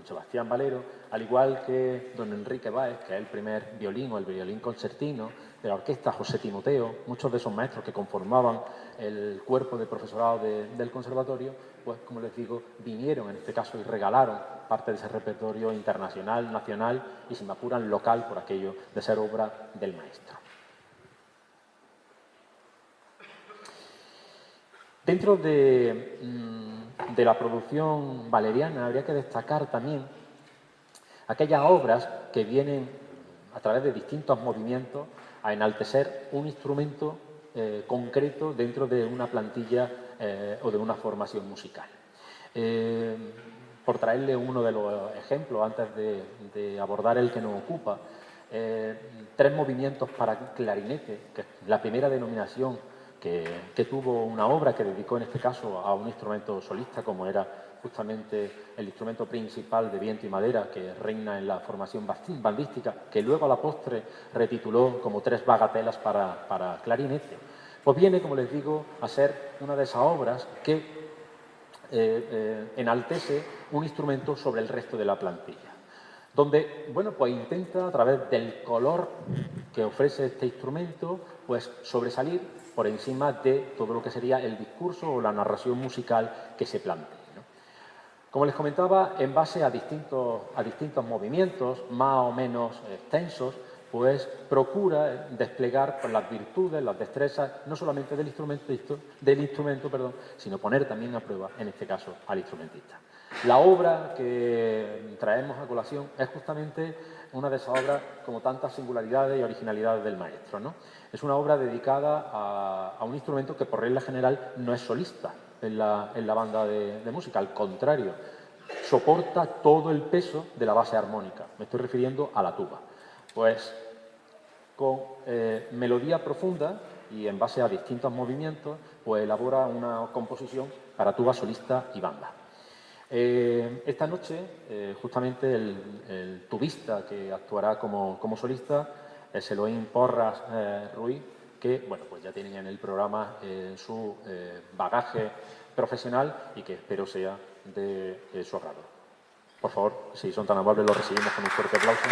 don Sebastián Valero, al igual que don Enrique Báez, que es el primer violín o el violín concertino de la orquesta José Timoteo, muchos de esos maestros que conformaban el cuerpo de profesorado del conservatorio, pues como les digo, vinieron en este caso y regalaron parte de ese repertorio internacional, nacional y, si me apuran, local, por aquello de ser obra del maestro. Dentro de la producción valeriana habría que destacar también aquellas obras que vienen a través de distintos movimientos a enaltecer un instrumento concreto dentro de una plantilla o de una formación musical. Por traerle uno de los ejemplos antes de abordar el que nos ocupa, 3 movimientos para clarinete, que es la primera denominación que tuvo una obra que dedicó en este caso a un instrumento solista, como era justamente el instrumento principal de viento y madera que reina en la formación bandística, que luego a la postre retituló como 3 bagatelas para clarinete. Pues viene, como les digo, a ser una de esas obras que enaltece un instrumento sobre el resto de la plantilla, donde, bueno, pues intenta, a través del color que ofrece este instrumento, pues sobresalir por encima de todo lo que sería el discurso o la narración musical que se plantea, ¿no? Como les comentaba, en base a distintos movimientos más o menos extensos, pues procura desplegar pues, las virtudes, las destrezas, no solamente del instrumento, sino poner también a prueba, en este caso, al instrumentista. La obra que traemos a colación es justamente una de esas obras como tantas singularidades y originalidades del maestro, ¿no? Es una obra dedicada a un instrumento que por regla general no es solista en la banda de música, al contrario, soporta todo el peso de la base armónica. Me estoy refiriendo a la tuba. Pues con melodía profunda y en base a distintos movimientos, pues elabora una composición para tuba solista y banda. Esta noche, justamente el tubista que actuará como solista es Elohim Porras Ruiz, que bueno, pues ya tienen en el programa su bagaje profesional y que espero sea de su agrado. Por favor, si son tan amables, lo recibimos con un fuerte aplauso.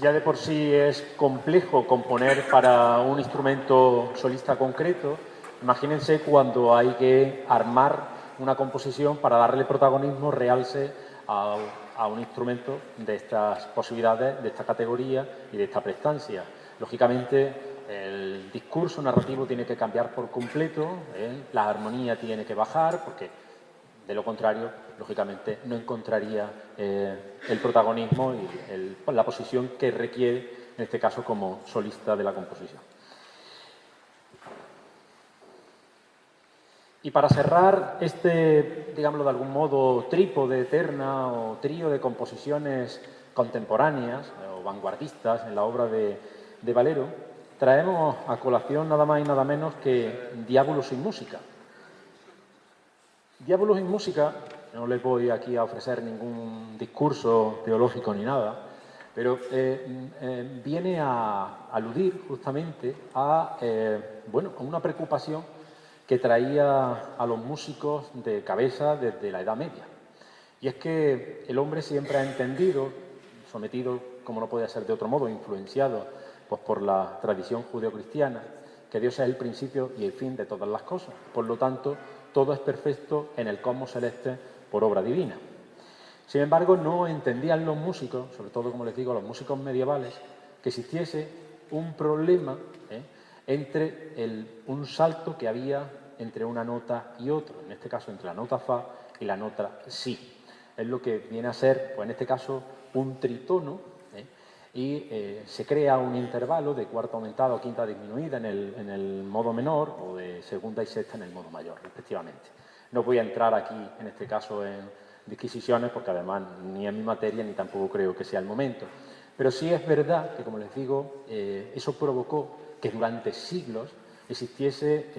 Si ya de por sí es complejo componer para un instrumento solista concreto, imagínense cuando hay que armar una composición para darle protagonismo, realce a un instrumento de estas posibilidades, de esta categoría y de esta prestancia. Lógicamente, el discurso narrativo tiene que cambiar por completo, la armonía tiene que bajar, porque de lo contrario, lógicamente, no encontraría el protagonismo y la posición que requiere, en este caso, como solista de la composición. Y para cerrar este, digámoslo de algún modo, trípode eterna o trío de composiciones contemporáneas o vanguardistas en la obra de Valero, traemos a colación nada más y nada menos que Diabolus sin música. Diabolus sin música, no les voy aquí a ofrecer ningún discurso teológico ni nada, pero viene a aludir justamente a una preocupación que traía a los músicos de cabeza desde la Edad Media. Y es que el hombre siempre ha entendido, sometido, como no podía ser de otro modo, influenciado pues, por la tradición judeocristiana, que Dios es el principio y el fin de todas las cosas. Por lo tanto, todo es perfecto en el cosmos celeste por obra divina. Sin embargo, no entendían los músicos, sobre todo, como les digo, los músicos medievales, que existiese un problema entre un salto que había entre una nota y otra, en este caso entre la nota fa y la nota si. Es lo que viene a ser, pues en este caso, un tritono, y se crea un intervalo de cuarta aumentada o quinta disminuida en el modo menor o de segunda y sexta en el modo mayor, respectivamente. No voy a entrar aquí, en este caso, en disquisiciones, porque además ni es mi materia ni tampoco creo que sea el momento. Pero sí es verdad que, como les digo, eso provocó que durante siglos existiese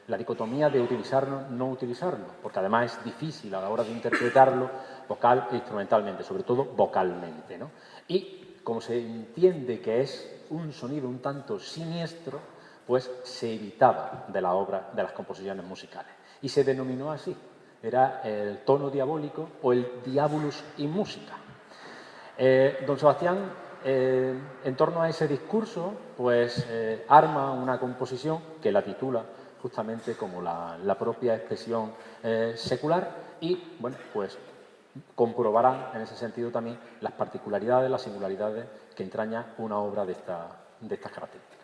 la dicotomía de utilizarlo o no utilizarlo, porque además es difícil a la hora de interpretarlo vocal e instrumentalmente, sobre todo vocalmente, ¿no? Y como se entiende que es un sonido un tanto siniestro, pues se evitaba de la obra, de las composiciones musicales. Y se denominó así, era el tono diabólico o el diabolus in musica. Don Sebastián, en torno a ese discurso, pues arma una composición que la titula justamente como la propia expresión secular y, bueno, pues comprobarán en ese sentido también las particularidades, las singularidades que entraña una obra de estas características.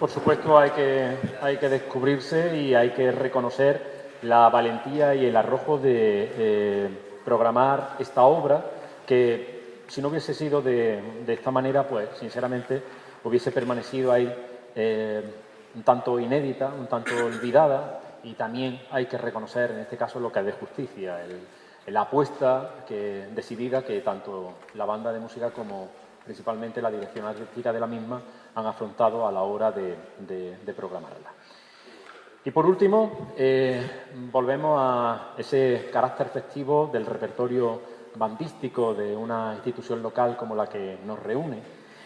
Por supuesto, hay que descubrirse y hay que reconocer la valentía y el arrojo de programar esta obra que, si no hubiese sido de esta manera, pues sinceramente hubiese permanecido ahí un tanto inédita, un tanto olvidada, y también hay que reconocer en este caso lo que es de justicia, la apuesta decidida que tanto la banda de música como principalmente la dirección artística de la misma han afrontado a la hora de programarla. Y por último, volvemos a ese carácter festivo del repertorio bandístico de una institución local como la que nos reúne.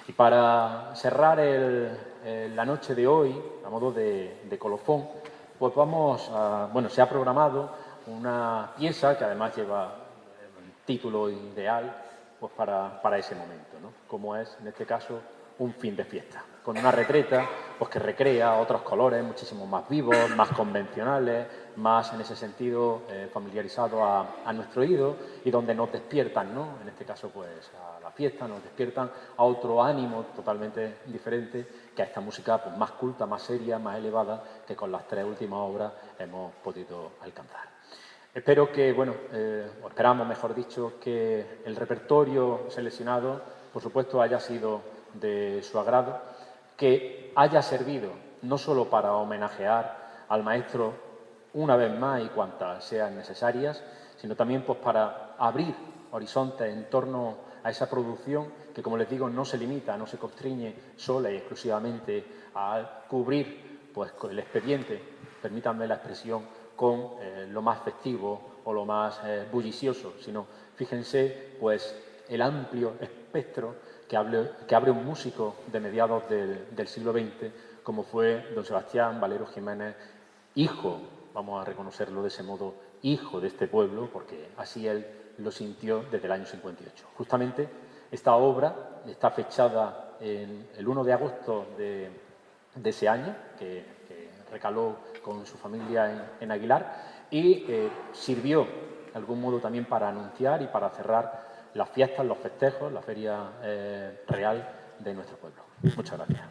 Y para cerrar la noche de hoy, a modo de colofón, pues se ha programado una pieza que además lleva un título ideal pues para ese momento, ¿no? Como es, en este caso, un fin de fiesta, con una retreta pues, que recrea otros colores muchísimo más vivos, más convencionales, más en ese sentido familiarizados a nuestro oído y donde nos despiertan, ¿no? En este caso, pues a la fiesta, nos despiertan a otro ánimo totalmente diferente que a esta música pues, más culta, más seria, más elevada que con las tres últimas obras hemos podido alcanzar. Espero que, o esperamos, mejor dicho, que el repertorio seleccionado, por supuesto, haya sido de su agrado, que haya servido no solo para homenajear al maestro una vez más y cuantas sean necesarias, sino también pues, para abrir horizontes en torno a esa producción que, como les digo, no se limita, no se constriñe sola y exclusivamente a cubrir pues, el expediente, permítanme la expresión, con lo más festivo o lo más bullicioso, sino fíjense pues el amplio espectro que abre un músico de mediados del siglo XX como fue don Sebastián Valero Jiménez, hijo, vamos a reconocerlo de ese modo, hijo de este pueblo, porque así él lo sintió desde el año 58. Justamente esta obra está fechada el 1 de agosto de ese año, que recaló con su familia en Aguilar y sirvió de algún modo también para anunciar y para cerrar las fiestas, los festejos, la feria real de nuestro pueblo. Muchas gracias.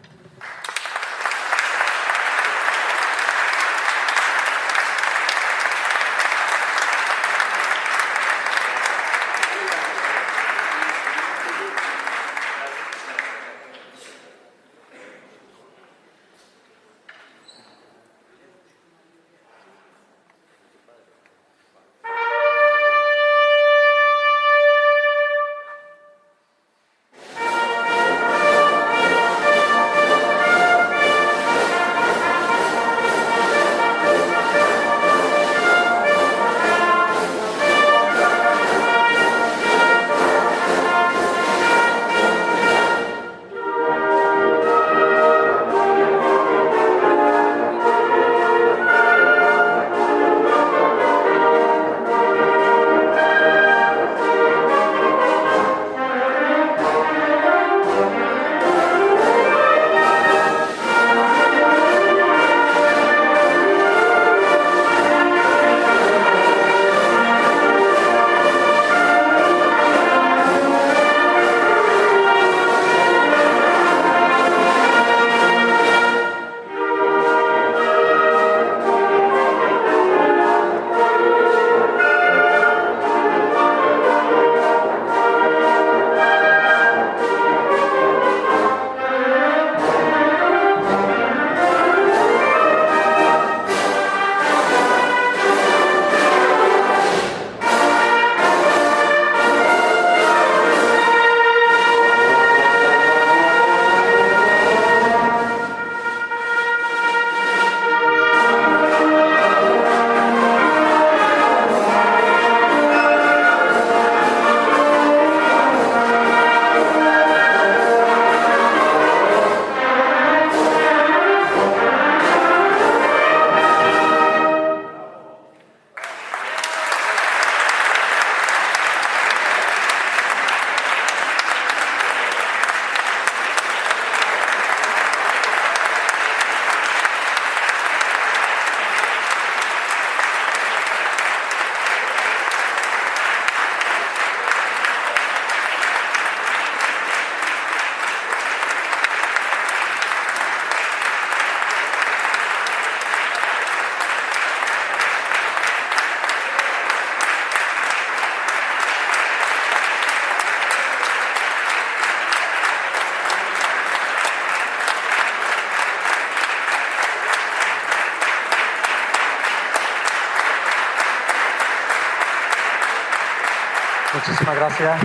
Muchísimas gracias.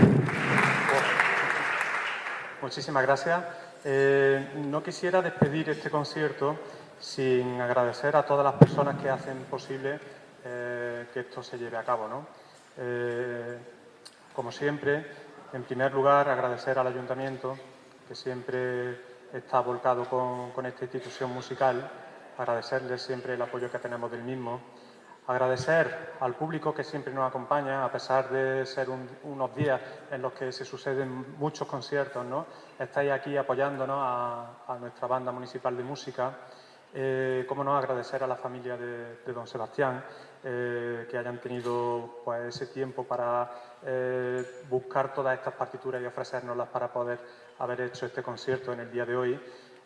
Muchísimas gracias. No quisiera despedir este concierto sin agradecer a todas las personas que hacen posible que esto se lleve a cabo, ¿no? Como siempre, en primer lugar, agradecer al Ayuntamiento, que siempre está volcado con esta institución musical, agradecerles siempre el apoyo que tenemos del mismo, agradecer al público que siempre nos acompaña, a pesar de ser unos días en los que se suceden muchos conciertos, ¿no? Estáis aquí apoyándonos a nuestra banda municipal de música. Cómo no, agradecer a la familia de don Sebastián, que hayan tenido pues, ese tiempo para buscar todas estas partituras y ofrecérnoslas para poder haber hecho este concierto en el día de hoy.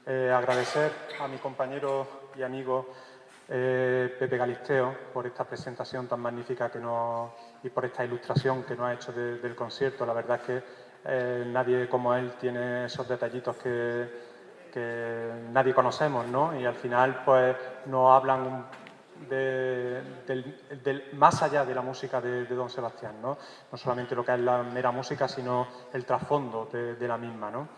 Agradecer a mi compañero y amigo Pepe Galisteo por esta presentación tan magnífica y por esta ilustración que nos ha hecho del concierto. La verdad es que nadie como él tiene esos detallitos que nadie conocemos, ¿no? Y al final pues nos hablan más allá de la música de don Sebastián, ¿no? No solamente lo que es la mera música, sino el trasfondo de la misma, ¿no?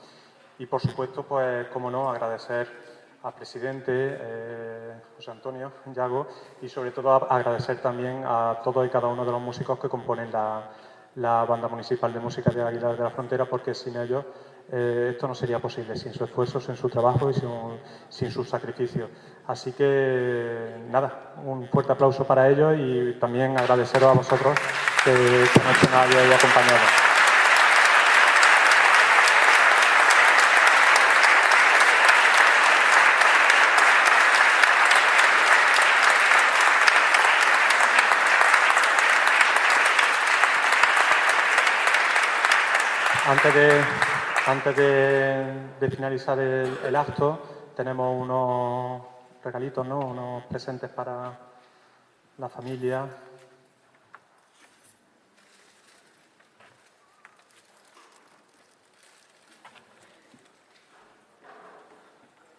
Y por supuesto, pues, como no, agradecer al presidente José Antonio Llago y sobre todo agradecer también a todos y cada uno de los músicos que componen la Banda Municipal de Música de Aguilar de la Frontera, porque sin ellos esto no sería posible, sin su esfuerzo, sin su trabajo y sin su sacrificio. Así que, nada, un fuerte aplauso para ellos y también agradeceros a vosotros que esta noche nos hayáis acompañado. Antes de finalizar el acto, tenemos unos regalitos, ¿no? Unos presentes para la familia.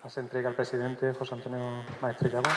Las entrega el presidente José Antonio Maestre Llago.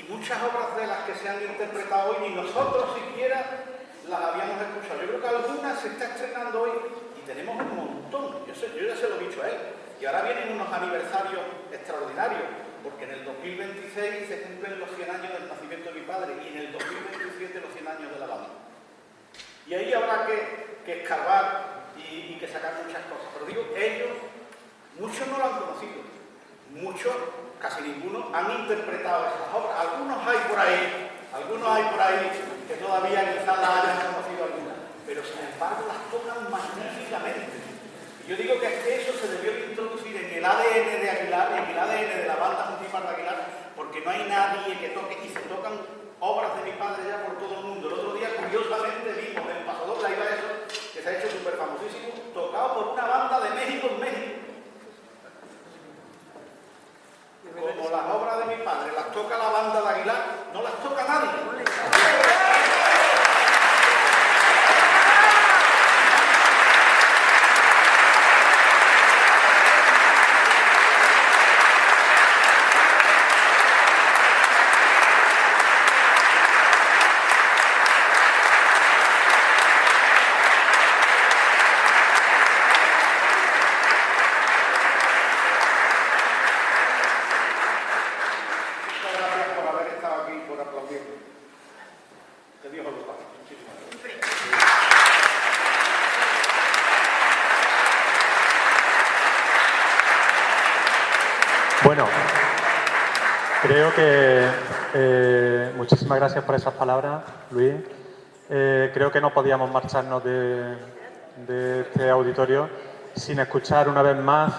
Muchas obras de las que se han interpretado hoy ni nosotros siquiera las habíamos escuchado. Yo creo que algunas se está estrenando hoy y tenemos un montón. Yo ya se lo he dicho a él. Y ahora vienen unos aniversarios extraordinarios, porque en el 2026 se cumplen los 100 años del nacimiento de mi padre y en el 2027 los 100 años de la banda. Y ahí habrá que escarbar y que sacar muchas cosas. Pero digo, ellos, muchos no lo han conocido. Muchos, casi ninguno, han interpretado esas obras. Algunos hay por ahí que todavía quizás las hayan conocido algunas, pero sin embargo las tocan magníficamente. Y yo digo que eso se debió introducir en el ADN de Aguilar, en el ADN de la banda municipal de Aguilar, porque no hay nadie que toque, y se tocan obras de mi padre ya por todo el mundo. El otro día, curiosamente, vimos en Pasador la Iba eso, que se ha hecho súper famosísimo, tocado por una banda de México en México. Como las obras de mi padre las toca la banda de Aguilar, no las toca nadie. Creo que muchísimas gracias por esas palabras, Luis. Creo que no podíamos marcharnos de este auditorio sin escuchar una vez más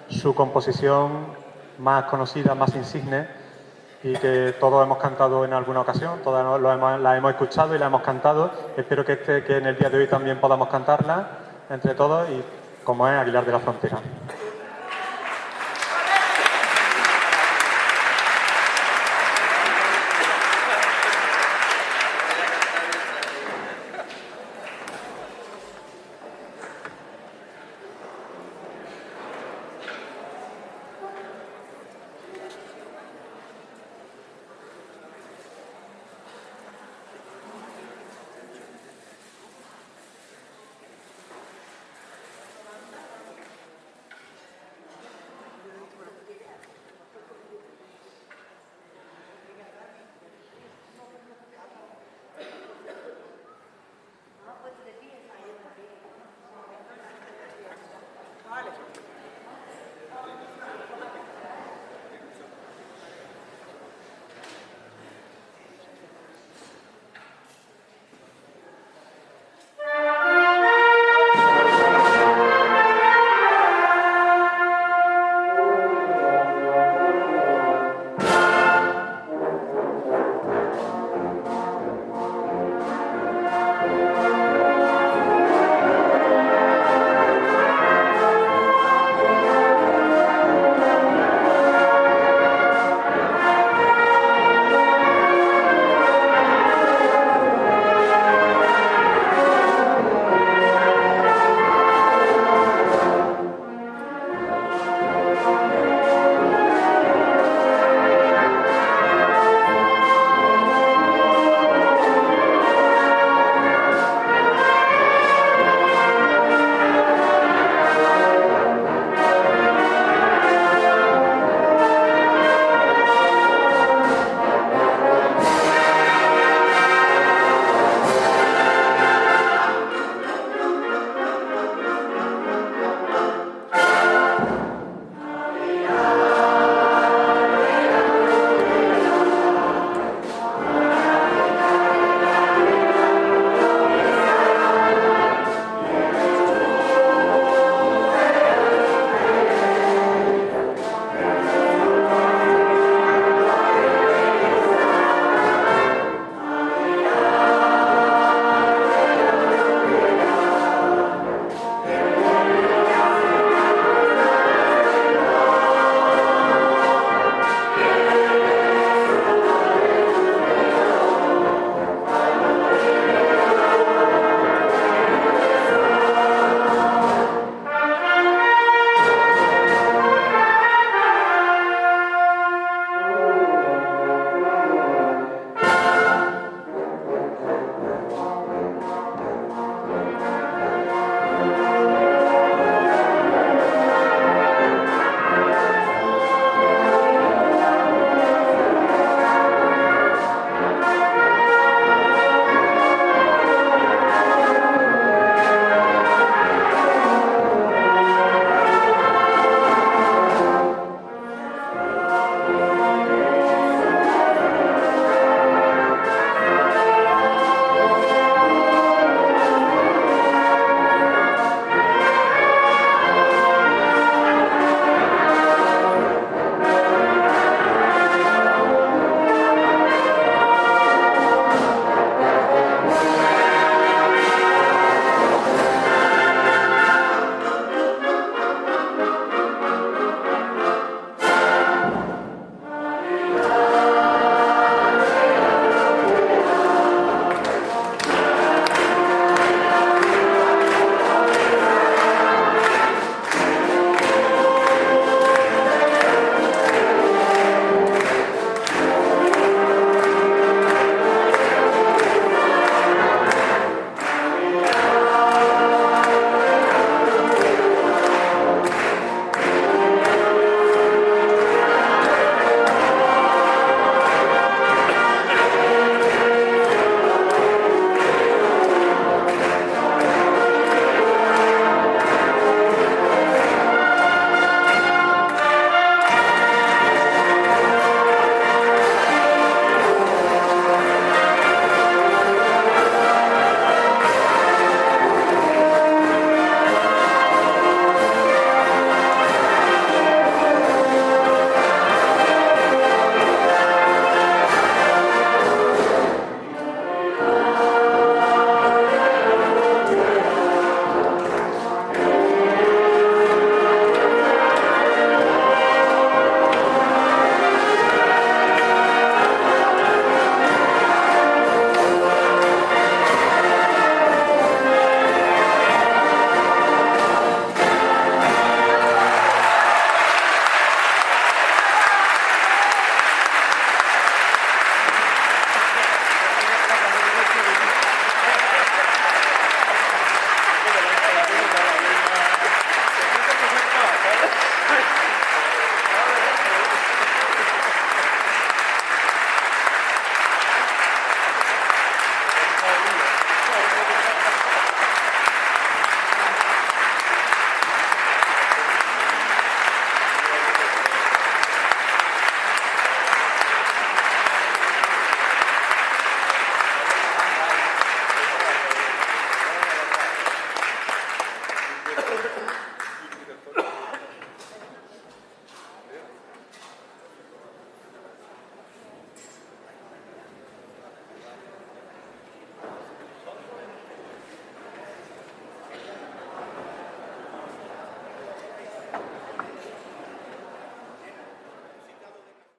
su composición más conocida, más insigne, y que todos hemos cantado en alguna ocasión, todos la hemos escuchado y la hemos cantado. Espero que en el día de hoy también podamos cantarla entre todos, y como es Aguilar de la Frontera.